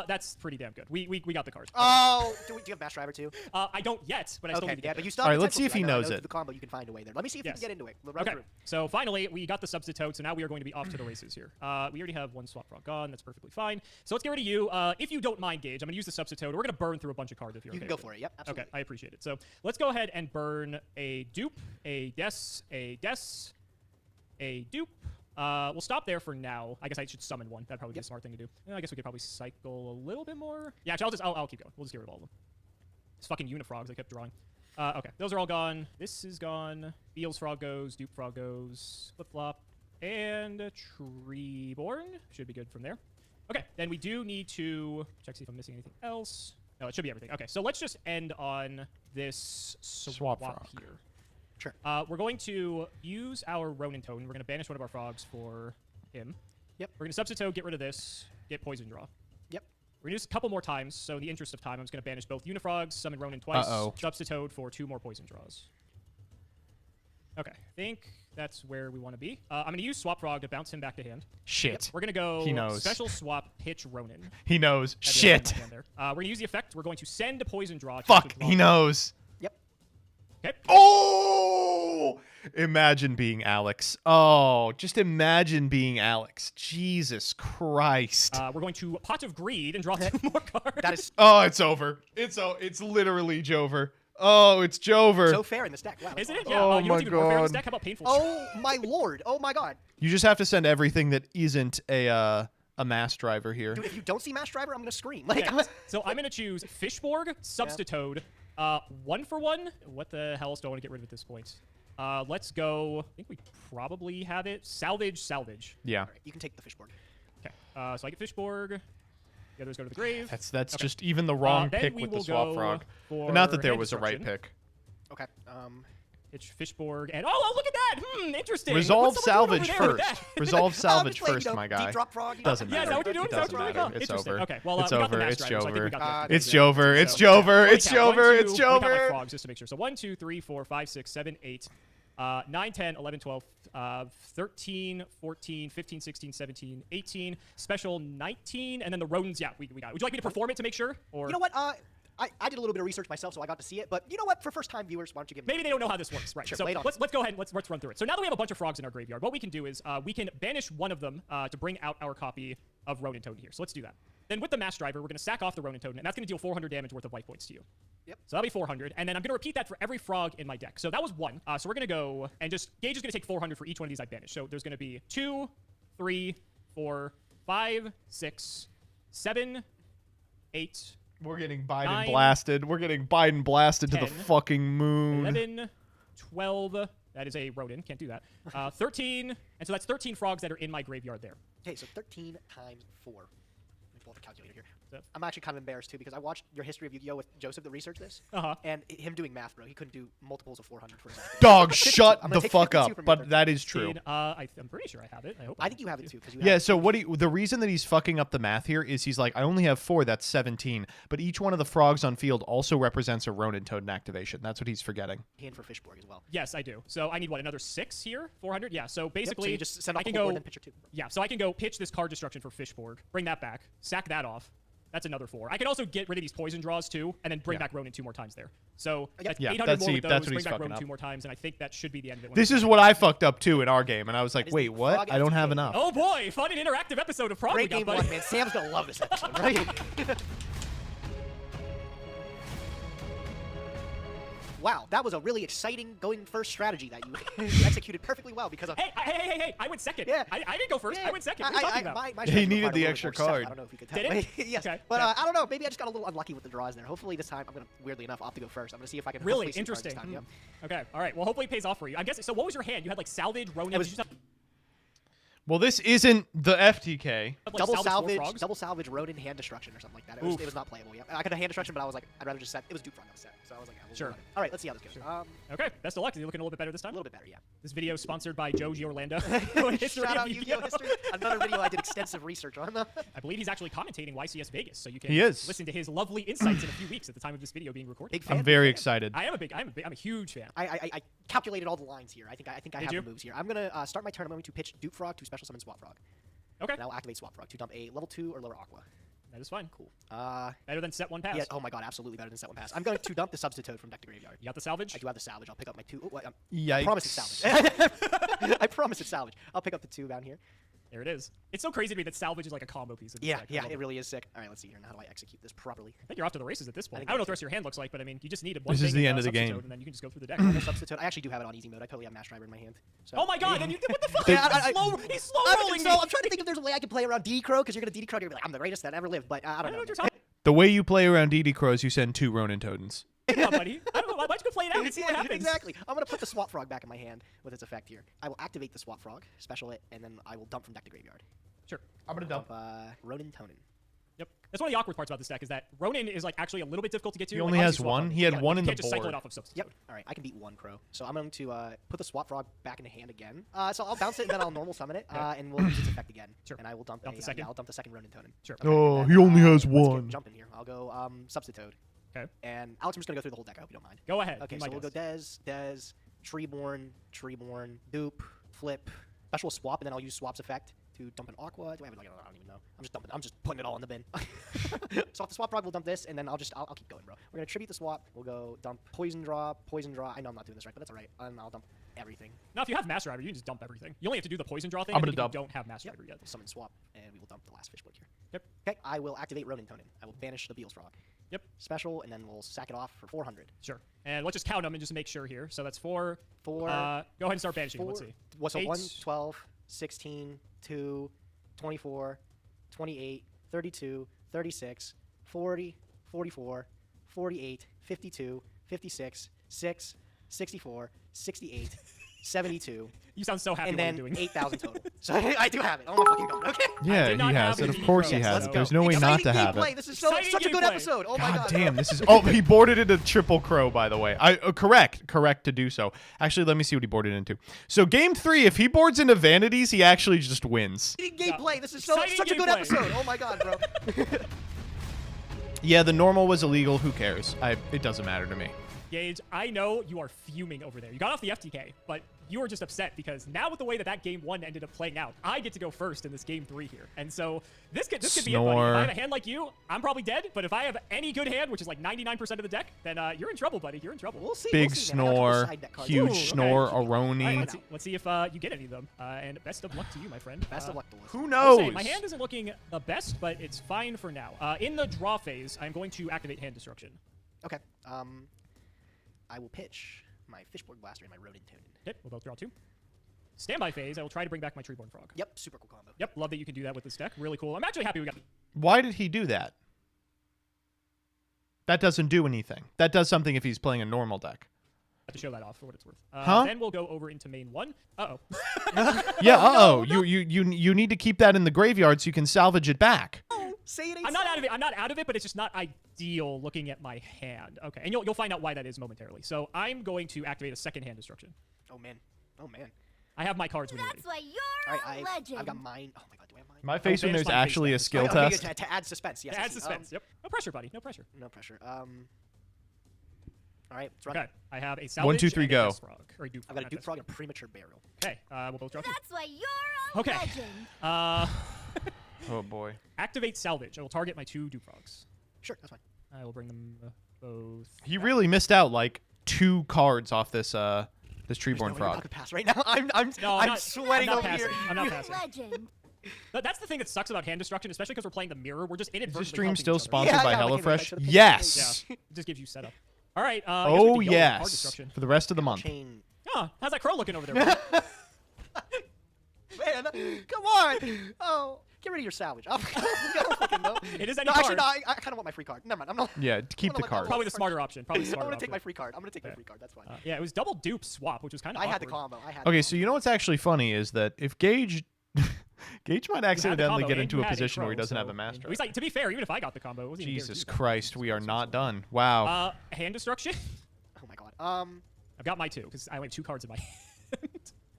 That's pretty damn good. We got the cards. Oh, do you have Mass Driver too? I don't yet, but I still Okay, need to yeah, get but it. you still All have right, let's see potential if he to. I know knows through it. the combo, you can find a way there. Let me see if you Yes. can get into it. We'll run Okay, through. so finally, we got the Substitoad, so now we are going to be off to the races here. We already have 1 Swap Frog gone. That's perfectly fine. So let's get rid of you. If you don't mind, Gage, I'm going to use the Substitoad. We're going to burn through a bunch of cards if you're You okay can go with for it. Yep, absolutely. Okay, I appreciate it. So let's go ahead and burn a dupe, a des, a dupe. We'll stop there for now. I guess I should summon 1. That'd probably be a smart thing to do. I guess we could probably cycle a little bit more. Yeah, actually, I'll keep going. We'll just get rid of all of them. It's fucking Unifrogs I kept drawing. Okay, those are all gone. This is gone. Beals Frog goes. Dupe Frog goes. Flip Flop. And Treeborn. Should be good from there. Okay, then we do need to check see if I'm missing anything else. No, it should be everything. Okay, so let's just end on this swap Frog. here. Sure. We're going to use our Ronin Toad. We're going to banish one of our frogs for him. Yep. We're going to Substitoad, get rid of this, get Poison Draw. Yep. We're gonna use a couple more times, so in the interest of time, I'm just gonna banish both Unifrogs, summon Ronin twice, Substitute for 2 more poison draws. Okay, I think that's where we want to be. I'm gonna use Swap Frog to bounce him back to hand. Shit. We're gonna go He knows. special swap pitch Ronin. He knows. At the other end Shit. of my hand there. We're gonna use the effect. We're going to send a poison draw. to Fuck. withdraw He it. knows. Yep. Okay. Oh! Imagine being Alex. Oh, just imagine being Alex. Jesus Christ. We're going to Pot of Greed and draw 2 more cards. That is Oh, it's over. It's literally Jover. Oh, it's Jover. so fair in this deck. Wow. Isn't it? Oh Yeah. You my don't even warfare in this God. deck. How about Painful? Oh my lord. Oh my god. You just have to send everything that isn't a mass driver here. Dude, if you don't see Mass Driver, I'm gonna scream. Like, Okay. So I'm gonna choose Fishborg, Substitute, 1 for 1. What the hell else do I want to get rid of at this point? Let's go. I think we probably have it. Salvage. Yeah. you can take the Fishborg. Okay. So I get Fishborg. The others go to the grave. That's just even the wrong then pick we with the will Swap go Frog. for Not that there hand was a right destruction. pick. Okay. Pitch Fishborg and oh look at that! Interesting. Resolve What's someone doing salvage over there with first. that? Resolve salvage just like, first, my Deep guy. drop frog. Doesn't Yeah, is matter. that what you're doing? It Is that what doesn't you're doing? matter. Oh, It's interesting. over. Okay, well, It's we got the over. mass It's driver, so I think we Jover. got that. It's Yeah. Jover. It's So, Jover. It's yeah, one, Jover. two- It's we got my Jover. frogs just to make sure. So 1, 2, 3, 4, 5, 6, 7, 8, 9, 10, 11, 12, 13, 14, 15, 16, 17, 18, special 19, and then the rodents. Yeah, we got it. Would you like me to perform it to make sure? Or You know what? I did a little bit of research myself, so I got to see it. But you know what? For first-time viewers, why don't you give me? maybe they don't know how this works, right? Sure, So lay it on. let's go ahead and let's run through it. So now that we have a bunch of frogs in our graveyard, what we can do is we can banish one of them to bring out our copy of Ronin Toad here. So let's do that. Then with the Mass Driver, we're going to sack off the Ronin Toad, and that's going to deal 400 damage worth of life points to you. Yep. So that'll be 400, and then I'm going to repeat that for every frog in my deck. So that was 1. So we're going to go, and just Gage is going to take 400 for each one of these I banish. So there's going to be 2, 3, 4, 5, 6, 7, 8, We're getting Biden 9, blasted. We're getting Biden blasted to the 10, fucking moon. 11, 12. That is a Rodin. Can't do that. 13. And so that's 13 frogs that are in my graveyard there. Okay, so 13 times 4. Let me pull up the calculator here. So- I'm actually kind of embarrassed too because I watched your history of Yu-Gi-Oh with Joseph that researched this, Uh-huh. and him doing math, bro. He couldn't do multiples of 400 for his math. Dog, 52. shut I'm the gonna take fuck 52 up. from But your that is true. I'm pretty sure I have it. I hope. I think you have it too because you. Yeah, have so the reason that he's fucking up the math here is he's like, I only have 4, that's 17. But each one of the frogs on field also represents a Ronin Toad in activation. That's what he's forgetting. hand for Fishborg as well. Yes, I do. So I need what, another 6 here? 400? Yeah. So Yep, basically, so you just send I off can the whole board go. and then pitch your 2. Yeah. So I can go pitch this card destruction for Fishborg, bring that back, sack that off. That's another 4. I can also get rid of these poison draws too, and then bring Yeah. back Ronin 2 more times there. So that's Yeah, 800 that's more he- with those. that's what Bring he's back fucking Ronin up. 2 more times, and I think that should be the end of it. This is what I fucked up too in our game. And I was like, That is wait, the what? frog I don't have FTK. enough. Oh boy, fun and interactive episode of Prague. Great we game got, one, buddy. man. Sam's gonna love this episode, right? Wow, that was a really exciting going first strategy that you executed perfectly well because of. Hey! I went second. Yeah. I didn't go first. Yeah. I went second. What are you talking about? My He strategy needed required a the little extra bit more card. setup. I don't know if you could tell. Did it? yes. Okay, But yeah. I don't know. Maybe I just got a little unlucky with the draws there. Hopefully this time I'm gonna weirdly enough opt to go first. I'm gonna see if I can. Really hopefully see cards this interesting. time. Yep. Okay. All right. Well, hopefully it pays off for you. I'm guessing. So, what was your hand? You had like salvage, Ronin. It was- Did you just have, Well, this isn't the FTK. like, Double four salvage, frogs? Rodin hand destruction or something like that. Oof. It was not playable. Yeah, I could have hand destruction, but I was like, I'd rather just set. It was Duke Frog that was set, so I was like, yeah, we'll Sure. run it. All right, let's see how this goes. Okay. Best of luck. Is he looking a little bit better this A time? little bit better, yeah. This video is sponsored by Joji Orlando. Shout out Yu-Gi-Oh history. Another video I did extensive research on. I believe he's actually commentating YCS Vegas, so you can He is. listen to his lovely insights in a few weeks at the time of this video being recorded. Big fan. I'm very big fan. excited. I'm a huge fan. I calculated all the lines here. I think I Did have you? the moves here. I'm gonna start my turn. I'm going to pitch Duke Frog to special summon Swap Frog. Okay. And I will activate Swap Frog to dump a level 2 or lower Aqua. That is fine. Cool. Better than set one pass. Yeah. Oh my God, absolutely better than set one pass. I'm going to dump the Substitute from deck to graveyard. You got the salvage? I do have the salvage. I'll pick up my 2. Oh, wait, I Yikes. promise it's salvage. I promise it's salvage. I'll pick up the 2 down here. There it is. It's so crazy to me that salvage is like a combo piece. Of this Yeah, deck. I yeah, love it really is sick. All right, let's see here. Now, how do I execute this properly? I think you're off to the races at this point. think I don't know what so. the rest of your hand looks like, but I mean, you just need one This is thing the and, end of the substitute, game. and then you can just go through the deck. The Substitute. I actually do have it on easy mode. I totally have Mass Driver in my hand. So. Oh my god! And you what the fuck? Yeah, He's slow I'm rolling me. trying to think if there's a way I can play around DD Crow because you're gonna DD Crow. You're like, I'm the greatest that ever lived, but I I don't don't know. know what you're talking The way you play around DD Crows, you send 2 Ronin Toadens. about, buddy. I don't know. Why don't you go play it out and see what Yeah, happens? exactly. I'm gonna put the Swap Frog back in my hand with its effect here. I will activate the Swap Frog, special it, and then I will dump from deck to graveyard. Sure. I'm gonna Dump Ronin Tonin. Yep. That's one of the awkward parts about this deck is that Ronin is like actually a little bit difficult to get to. He like, only has obviously swap one. on it. He had Yeah, one you in the can't just cycle board. it off of substitute. Yep. All right, I can beat one Crow. So I'm going to put the Swap Frog back into hand again. So I'll bounce it and then I'll normal summon it, and we'll use its effect again. Sure. And I will dump the second? Yeah, I'll dump the second Ronin Totem. Sure. Oh, And he then, only has let's one. Get jump in here. I'll go Substitute. Okay. And Alex, I'm just going to go through the whole deck. I hope you don't mind. Go ahead. Okay, be so my we'll go guest. Dez, Treeborn, Dupe, Flip, Special Swap, and then I'll use Swap's effect to dump an Aqua. Do I have like, I don't even know. I'm just putting it all in the bin. So off the Swap Frog, we'll dump this, and then I'll keep going, bro. We're gonna tribute the Swap. We'll go dump Poison Draw. I know I'm not doing this right, but that's all right. And I'll dump everything. Now, if you have Master Rider, you can just dump everything. You only have to do the poison draw thing. I'm I gonna think if dump. you don't have Master Yep. Rider yet. We'll summon Swap, and we will dump the last fish book here. Yep. Okay, I will activate Ronin Tonin. I will banish the Beals Frog. Yep. Special, and then we'll sack it off for 400. Sure. And let's just count them and just make sure here. So that's 4. Four. Go ahead and start banishing. Four. Let's see. What's so 8. 1, 12, 16, 2, 24, 28, 32, 36, 40, 44, 48, 52, 56, 6, 64, 68, 72, You sound so happy and while then you're doing it. 8,000 total. So I do have it. Oh my fucking god. Okay. Yeah, did not he have has it. it Of course he either. has Let's it. go. There's no way not to Exciting have gameplay. it. This is such a good gameplay. episode. Oh my god. God damn, this is. Oh, he boarded it a triple Crow, by the way. Correct to do so. Actually, let me see what he boarded into. So game 3, if he boards into Vanities, he actually just wins. Gameplay. This is Exciting such a good gameplay. episode. Oh my god, bro. Yeah, the normal was illegal. Who cares? It doesn't matter to me. Gage, I know you are fuming over there. You got off the FTK, but you are just upset because now with the way that game 1 ended up playing out, I get to go first in this game 3 here. And so this could be it, buddy. If I have a hand like you, I'm probably dead. But if I have any good hand, which is like 99% of the deck, then you're in trouble, buddy. You're in trouble. We'll see. Big we'll see, man. I got a couple snore, side deck cards. huge Ooh, okay. snore, All right, Aroni. let's see if you get any of them. And best of luck to you, my friend. Best of luck to us. Who I will say, knows? my hand isn't looking the best, but it's fine for now. In the draw phase, I'm going to activate Hand Destruction. Okay. I will pitch my Fishborg Blaster and my Rodent Tonin. Okay, we'll both draw 2. Standby phase, I will try to bring back my Treeborn Frog. Yep, super cool combo. Yep, love that you can do that with this deck. Really cool. I'm actually happy we got Why did he do that? That doesn't do anything. That does something if he's playing a normal deck. to show that off for what it's worth. Huh? Then we'll go over into main 1. Uh-oh. Yeah, no. You need to keep that in the graveyard so you can salvage it back. Say it ain't I'm not out of it. I'm not out of it, but it's just not ideal looking at my hand. Okay, and you'll find out why that is momentarily. So I'm going to activate a second hand destruction. Oh man. Oh man. I have my cards when you're ready. That's why you're All right, a legend. I've got mine. Oh my god, do I have mine? My face when banish there's my face actually a down. skill Okay, test. to add suspense. Yes. To I add see. suspense. Yep. No pressure, buddy. No pressure. No pressure. All right, let's run. Okay. I have a salvage 1, 2, 3, and a go. Death Frog. Or a Dupe I've got a not Duke Death Frog and Premature Burial. Okay, we'll both draw 2. That's why you're a Okay. legend. Oh boy. Activate salvage. I will target my 2 Dupe Frogs. Sure, that's fine. I will bring them both. He really missed out like 2 cards off this this There's Treeborn no way I'm frog. not gonna pass right now. I'm No, I'm not- sweating I'm not over passing. here. I'm not passing. Legend. That's the thing that sucks about hand destruction, especially because we're playing the mirror. We're just Is inadvertently this stream helping still each other. sponsored Yeah, by yeah, like, I HelloFresh? should've picked Yes. Yeah, it just gives you setup. All right. Oh Card yes. destruction. For the rest of the month. Chain. Huh, how's that crow looking over there? bud? Man, come on. Oh, get rid of your salvage. I don't fucking know. It is any No, actually, card. no, I kind of want my free card. Never mind. I'm not. Yeah, keep Hold the on, card. Probably the smarter option. Probably the I'm smarter gonna take my option. free card. I'm gonna take my Okay. free card. That's fine. Yeah, it was double dupe swap, which was kind of I had the awkward. combo. I had. Okay, the so you know what's actually funny is that if Gage Gage might accidentally combo get and into you a had position where he crow, doesn't have so- a master. At least, to be fair, even if I got the combo, it wasn't even Jesus guaranteed. Christ, we are not done. Wow. Hand destruction. Oh my god. I've got my 2 because I only have 2 cards in my hand.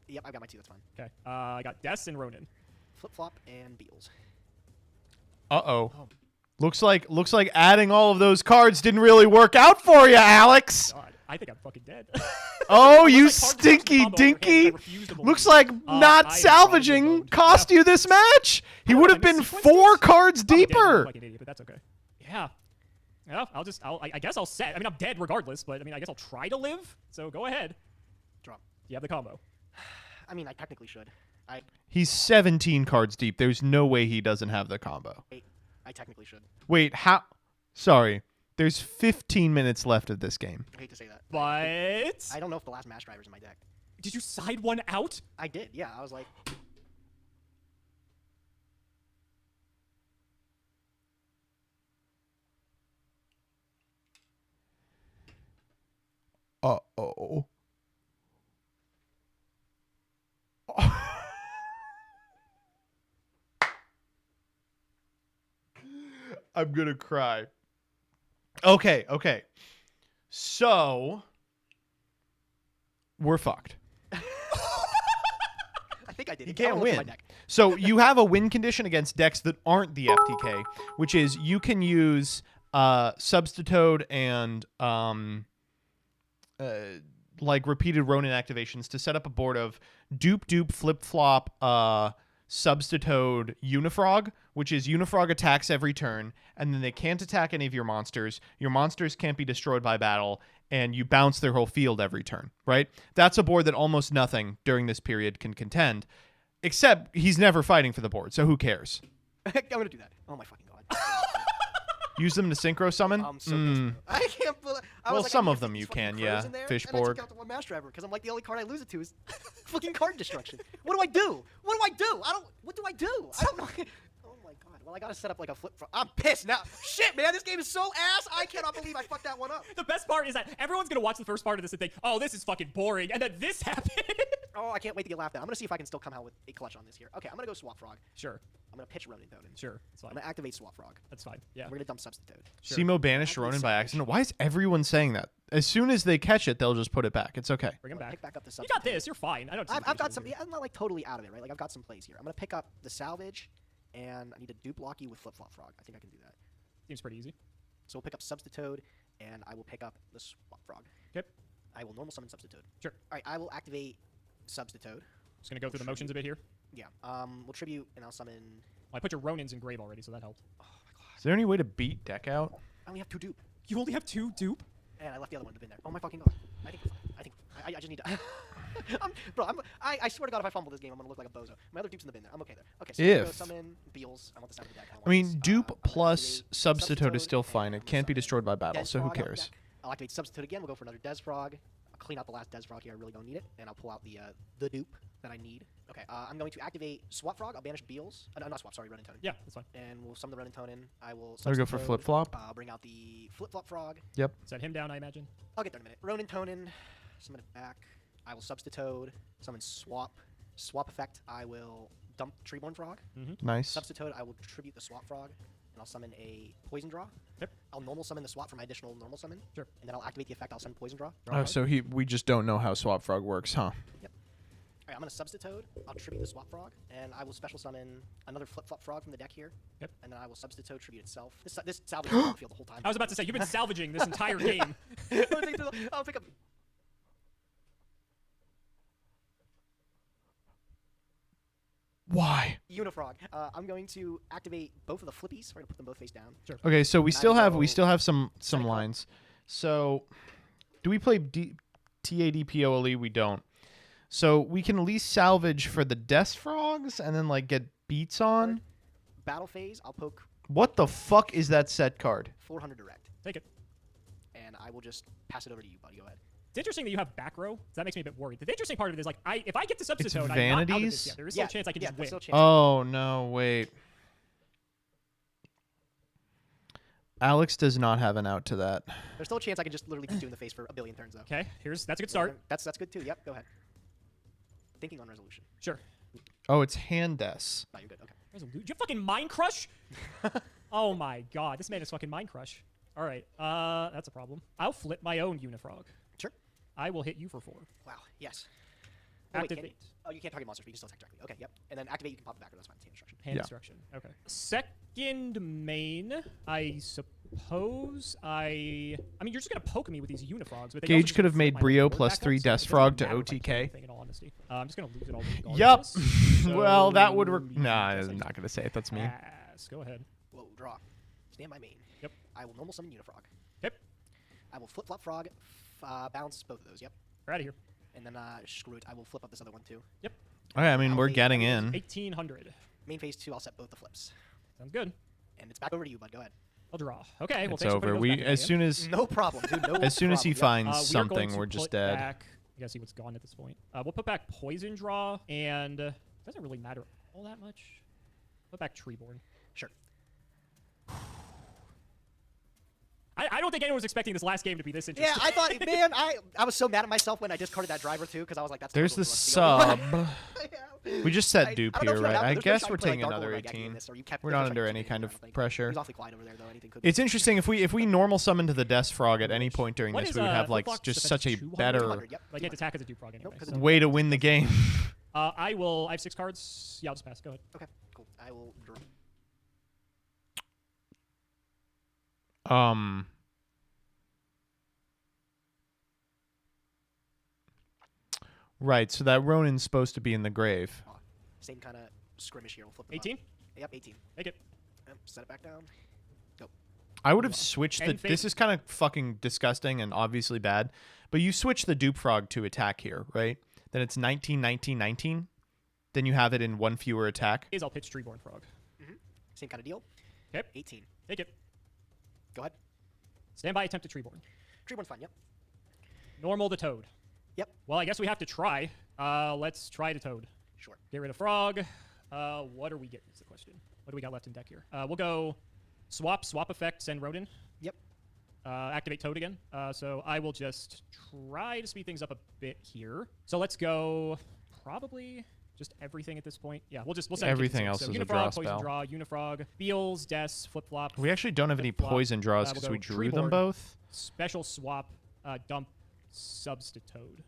Yep, I got my 2. That's fine. Okay. I got Des and Ronin. Flip flop and Beals. Uh-oh. Looks like adding all of those cards didn't really work out for you, Alex. God, I think I'm fucking dead. Oh, you Unless my card destruction stinky combo overhand, which I dinky. refuse to believe. Looks like I not am salvaging probably boned. cost Yeah. you this match. He I would know, have I been miss 4 cards I'm dead, I look deeper. like an idiot, but that's okay. Yeah. Yeah, I guess I'll set. I mean, I'm dead regardless, but I mean, I guess I'll try to live. So go ahead. Drop. You have the combo. I mean, I technically should. He's 17 cards deep. There's no way he doesn't have the combo. I technically should. Wait, how? Sorry. There's 15 minutes left of this game. I hate to say that. But I don't know if the last Mash Driver's in my deck. did you side one out? I did. Yeah, I was like. Uh-oh. I'm gonna cry. Okay. So we're fucked. I think I did. You I don't can't look at my win. deck. So you have a win condition against decks that aren't the FTK, which is you can use Substitute and like repeated Ronin activations to set up a board of dupe flip flop Substitute Unifrog, which is Unifrog attacks every turn, and then they can't attack any of your monsters. Your monsters can't be destroyed by battle, and you bounce their whole field every turn, right? That's a board that almost nothing during this period can contend, except he's never fighting for the board, so who cares? I'm gonna do that. Oh my fucking god. Use them to synchro summon? I'm so pissed. I can't believe. Well, some of them you can, yeah. Fish and I board. took out the one Master Driver because I'm like the only card I lose it to is fucking card destruction. What do I do? What do I do? I don't know. Oh my god. Well, I gotta set up like a flip. I'm pissed now. Shit, man, this game is so ass. I cannot believe I fucked that one up. The best part is that everyone's gonna watch the first part of this and think, "Oh, this is fucking boring," and then this happened. Oh, I can't wait to get laughed at. I'm gonna see if I can still come out with a clutch on this here. Okay, I'm gonna go Swap Frog. Sure, I'm gonna pitch Ronin Tonin. sure, that's fine. I'm gonna activate Swap Frog. That's fine. Yeah. We're gonna dump Substitute. Sure. Simo banished Ronin by accident. Why is everyone saying that? As soon as they catch it, they'll just put it back. It's okay. Bring him back. Pick back up the You Substitute. got this. You're fine. I don't. see I've any got issues some. here. Yeah, I'm not like totally out of it, right? Like I've got some plays here. I'm gonna pick up the Salvage, and I need to dupe lock you with Flip Flop Frog. I think I can do that. Seems pretty easy. So we'll pick up Substitute, and I will pick up the Swap Frog. Okay. I will normal summon Substitute. Sure. All right, I will activate Substitute. Just gonna go through the motions a bit here. Yeah. We'll tribute, and I'll summon. Well, I put your Ronins in grave already, so that helped. Oh my god. Is there any way to beat deck out? I only have 2 dupe, You only have 2 dupe. and I left the other one in the bin there. Oh my fucking god. I just need to. I swear to God, if I fumble this game, I'm gonna look like a bozo. My other dupe's in the bin there. I'm okay there. Okay, so I'm gonna go If. summon Beals. I want this out of the deck. I mean, dupe I'm gonna plus activate Substitute is still and fine. I'm It gonna can't be summon destroyed by battle, Des so who Frog out of the cares? deck. I'll activate Substitute again. We'll go for another Des Frog. I'll clean out the last Des Frog here. I really don't need it, and I'll pull out the dupe that I need. Okay, I'm going to activate Swap Frog. I'll banish Beals. Not Swap, sorry, Ronin Tonin. Yeah, that's fine. And we'll summon the Ronin Tonin. I will. Wanna go for Substitute. flip-flop? I'll bring out the Flip Flop Frog. Yep. Set him down, I imagine. I'll get there in a minute. Ronin Tonin. Summon it back. I will Substitute. Summon Swap. Swap effect. I will dump Treeborn Frog. Nice. Substitute. I will tribute the Swap Frog. And I'll summon a Poison Draw. Yep. I'll normal summon the Swap for my additional normal summon. Sure. And then I'll activate the effect. I'll summon Poison Draw. Oh, so we just don't know how Swap Frog works, huh? Yep. Alright, I'm gonna Substitute. I'll tribute the Swap Frog, and I will special summon another Flip Flop Frog from the deck here. Yep. And then I will Substitute tribute itself. This salvage is on the field the whole time. I was about to say, you've been salvaging this entire game. I'll pick up. Why? Unifrog. I'm going to activate both of the flippies. We're gonna put them both face down. Sure. Okay, so we And I still have will some set a card. lines. So, do we play TADPOLE? We don't. So we can at least salvage for the Death Frogs and then like get beats on. Battle phase. I'll poke What the fuck is that set card? 400 direct, Take it. and I will just pass it over to you, buddy. Go ahead. It's interesting that you have back row. So that makes me a bit worried. The interesting part of it is like, if I get to substitute, I'm not out of vanities? this yet. There is still a chance I can just there's win. still a chance. Oh no, wait. Alex does not have an out to that. There's still a chance I can just literally keep doing the face for a billion turns, though. Okay, that's a good start. That's good too. Yep. Go ahead. Thinking on resolution. Sure. Oh, it's hand death. No, you're good. Okay. Do you have fucking Mind Crush? Oh my god, this man is fucking Mind Crush. All right, that's a problem. I'll flip my own Unifrog. Sure. I will hit you for 4. Wow. Yes. Oh, wait, Activate. you can't target monsters, but you can still attack directly. Okay. Yep. And then activate. You can pop it back. That's fine. Hand instruction. Hand Yeah. destruction. Okay. Second main, I suppose I mean, you're just gonna poke me with these Unifrogs. But they Gage also could have flip made my Brio board plus back up, 3 so it Death doesn't Frog to matter if I kill OTK. anything, in all honesty. I'm just gonna lose it all. Yup. regardless. Well, that would So, work. Nah, yes, I'm I not gonna say it. That's me. Pass. Go ahead. Whoa. Draw. Stand by main. Yep. I will normal summon Unifrog. Okay. I will flip flop frog. Bounce both of those. Yep. We're out of here. And then screw it. I will flip up this other one too. Yep. Okay, I mean I'll we're wait. getting in. 1800. Main phase 2. I'll set both the flips. Sounds good. And it's back over to you, bud. Go ahead. I'll draw. Okay. Well, It's thanks for over. putting those We back in as there. soon as No problem, dude. No as soon as he problem. Yep. finds We are going something, to we're just put dead. Back, you gotta see what's gone at this point. We'll put back Poison Draw, and doesn't really matter all that much. Put back Treeborn. Sure. I don't think anyone was expecting this last game to be this interesting. Yeah, I thought, man, I was so mad at myself when I discarded that driver too, because I was like, that's There's terrible the for us to go. sub. Yeah. We just set dupe I don't know here, if you're right? allowed, I but there's guess no we're trying to play, taking like, Dark another Lord Reg Acting 18. this, or you kept- We're they're not just under trying any to kind I of don't think. pressure. He's awfully quiet over there, though. Anything could It's interesting if we normal summon to the Death Frog at any point during What this, is, we would have like Flip-Flop's just defense such a 200? better 200, yep. Like, you have to attack as a dupe frog anyway. Nope, 'cause so. it's- way to win the game. I have 6 cards. Yeah, I'll just pass. Go ahead. Okay, cool. I will draw. Right, so that Ronin's supposed to be in the grave. Same kind of skirmish here. We'll flip them 18? up. Yep, 18. Make it. Yep, set it back down. Go. I would have switched the. And fate. This is kind of fucking disgusting and obviously bad, but you switch the dupe frog to attack here, right? Then it's 19, 19, 19. Then you have it in 1 fewer attack. I'll pitch Treeborn Frog. Same kind of deal. Okay. 18. Take it. Go ahead. Stand by, attempt to Treeborn. Treeborn's fine. Yep. Normal to Toad. Yep. Well, I guess we have to try. Let's try to Toad. Sure. Get rid of Frog. What are we getting is the question. What do we got left in deck here? We'll go swap effect, send Rodin. Yep. Activate Toad again. So I will just try to speed things up a bit here. So let's go probably just everything at this point. Yeah, we'll send Everything Kidneys in. else is a Unifrog, draw Poison spell. Draw, Unifrog, Beals, Des, Flip Flop. We actually don't have any Flip-flop. poison draws We'll because go we drew them Treeborn, both. Special swap, dump, Substitute.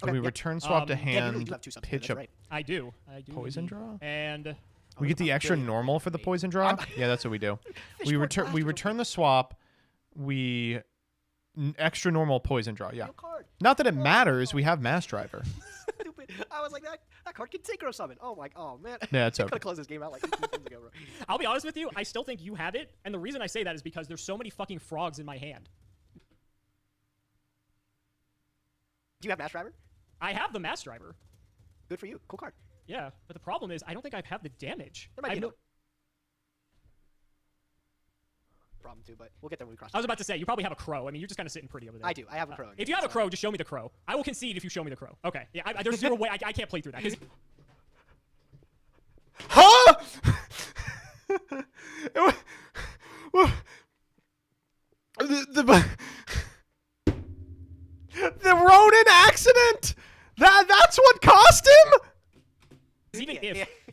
So we yep. return swap to Yeah, you really hand, do have 2 subs. pitch That's a right. I do. poison indeed. draw. And We get the extra really normal for the poison draw. Yeah, that's what we do. We return the swap. We extra normal poison draw. Yeah. No card. Not that it matters. We have Mass Driver. Stupid. I was like, that card can synchro summon. Oh my, oh man. Yeah, it's I over. could have closed this game out like 15 minutes ago, bro. I'll be honest with you, I still think you have it. And the reason I say that is because there's so many fucking frogs in my hand. Do you have Mass Driver? I have the Mass Driver. Good for you. Cool card. Yeah, but the problem is I don't think I have the damage. There might I be have no problem too, but we'll get there when we cross. I was about to say, you probably have a crow. I mean, you're just kind of sitting pretty over there. I do. I have a crow. If you have a crow, just show me the crow. I will concede if you show me the crow. Okay. Yeah, there's zero way. I can't play through that. 'Cause Huh? The Ronin accident. That's what cost him.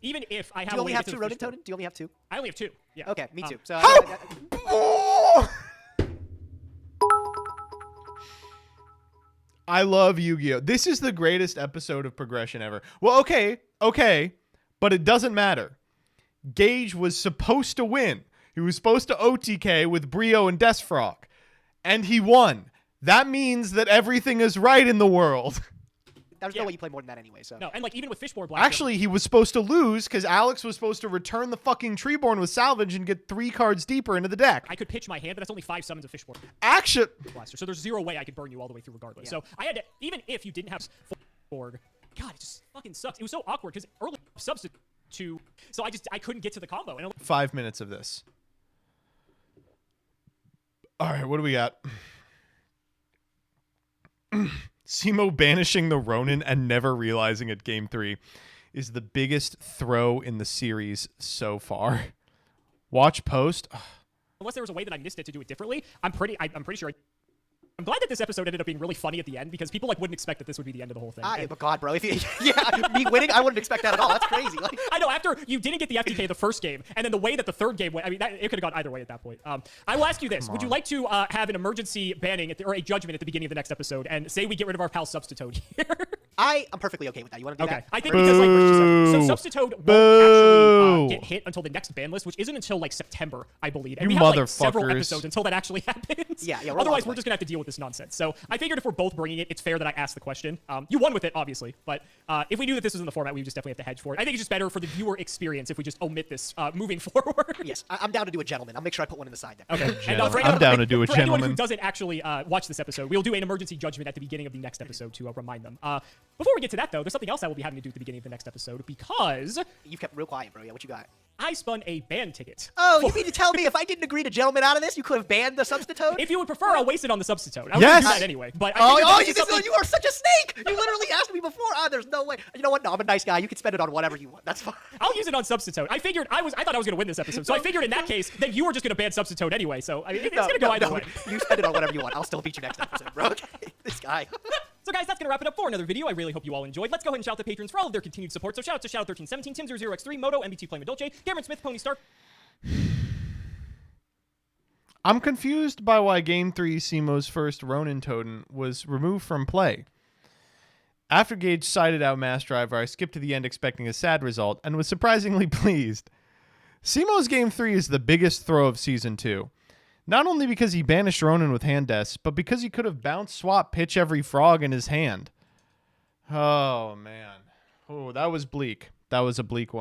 even if I have Do you a only way to have get to 2 the Rodent fish bowl. Totem? Do you only have 2? I only have 2. Yeah. Okay, me too. So Oh! I love Yu-Gi-Oh! This is the greatest episode of progression ever. Well, okay, but it doesn't matter. Gage was supposed to win. He was supposed to OTK with Brio and Desfrog, and he won. That means that everything is right in the world. there's no way you play more than that anyway. So No, and like even with Fishborn Black. Actually, he was supposed to lose because Alex was supposed to return the fucking Treeborn with salvage and get 3 cards deeper into the deck. I could pitch my hand, but that's only 5 summons of Fishborn Actually, Blaster. So there's zero way I could burn you all the way through regardless. So I had to, even if you didn't have Borg, God, it just fucking sucks. It was so awkward because early substitute, so I couldn't get to the combo. And 5 minutes of this. All right, what do we got? Simo banishing the Ronin and never realizing at game 3 is the biggest throw in the series so far. Watch post. unless there was a way that I missed it to do it differently, I'm pretty sure. I'm glad that this episode ended up being really funny at the end because people like wouldn't expect that this would be the end of the whole thing. but God, bro, if you, me winning, I wouldn't expect that at all. That's crazy. Like, I know, after you didn't get the FTK the first game, and then the way that the third game went, I mean, it could have gone either way at that point. I will ask you this. Would you like to have an emergency banning or a judgment at the beginning of the next episode and say we get rid of our pal Substitute here? I'm perfectly okay with that. You want to do Okay. that? I think because, like, so Substitute won't actually get hit until the next ban list, which isn't until, like, September, I believe. And You we have, like, several motherfuckers. episodes until that actually happens. Yeah, we're Otherwise, long we're way. just going to have to deal with this nonsense. So I figured if we're both bringing it, it's fair that I ask the question. You won with it, obviously, but if we knew that this was in the format, we would just definitely have to hedge for it. I think it's just better for the viewer experience if we just omit this moving forward. Yes, I'm down to do a gentleman. I'll make sure I put one in the side deck. Okay. I'm down to do a for anyone who gentleman. doesn't actually watch this episode, we'll do an emergency judgment at the beginning of the next episode to remind them. Before we get to that, though, there's something else I will be having to do at the beginning of the next episode because You've kept real quiet, bro. Yeah, what you got? I spun a ban ticket. Oh, you mean to tell me if I didn't agree to gentleman out of this, you could have banned the Substitute? If you would prefer, I'll waste it on the Substitute. I would Yes! do that anyway. But I figured that this is something- you are such a snake! You literally asked me before. There's no way. You know what? No, I'm a nice guy. You can spend it on whatever you want. That's fine. I'll use it on Substitute. I thought I was gonna win this episode, so I figured in that case that you were just gonna ban Substitute anyway. So I mean, it's gonna go either way. You spend it on whatever you want. I'll still beat you next episode, bro. Okay, this guy. So guys, that's going to wrap it up for another video. I really hope you all enjoyed. Let's go ahead and shout out the patrons for all of their continued support. So shout out to Shadow1317, Tim00x3, Moto, MBT Playing Dolce, Cameron Smith, Pony Star. I'm confused by why Game 3 Simo's first Ronin Totem was removed from play. After Gage sided out Mass Driver, I skipped to the end expecting a sad result and was surprisingly pleased. Simo's Game 3 is the biggest throw of Season 2. Not only because he banished Ronin with hand deaths, but because he could have bounce, swap, pitch every frog in his hand. Oh, man. Oh, that was bleak. That was a bleak one.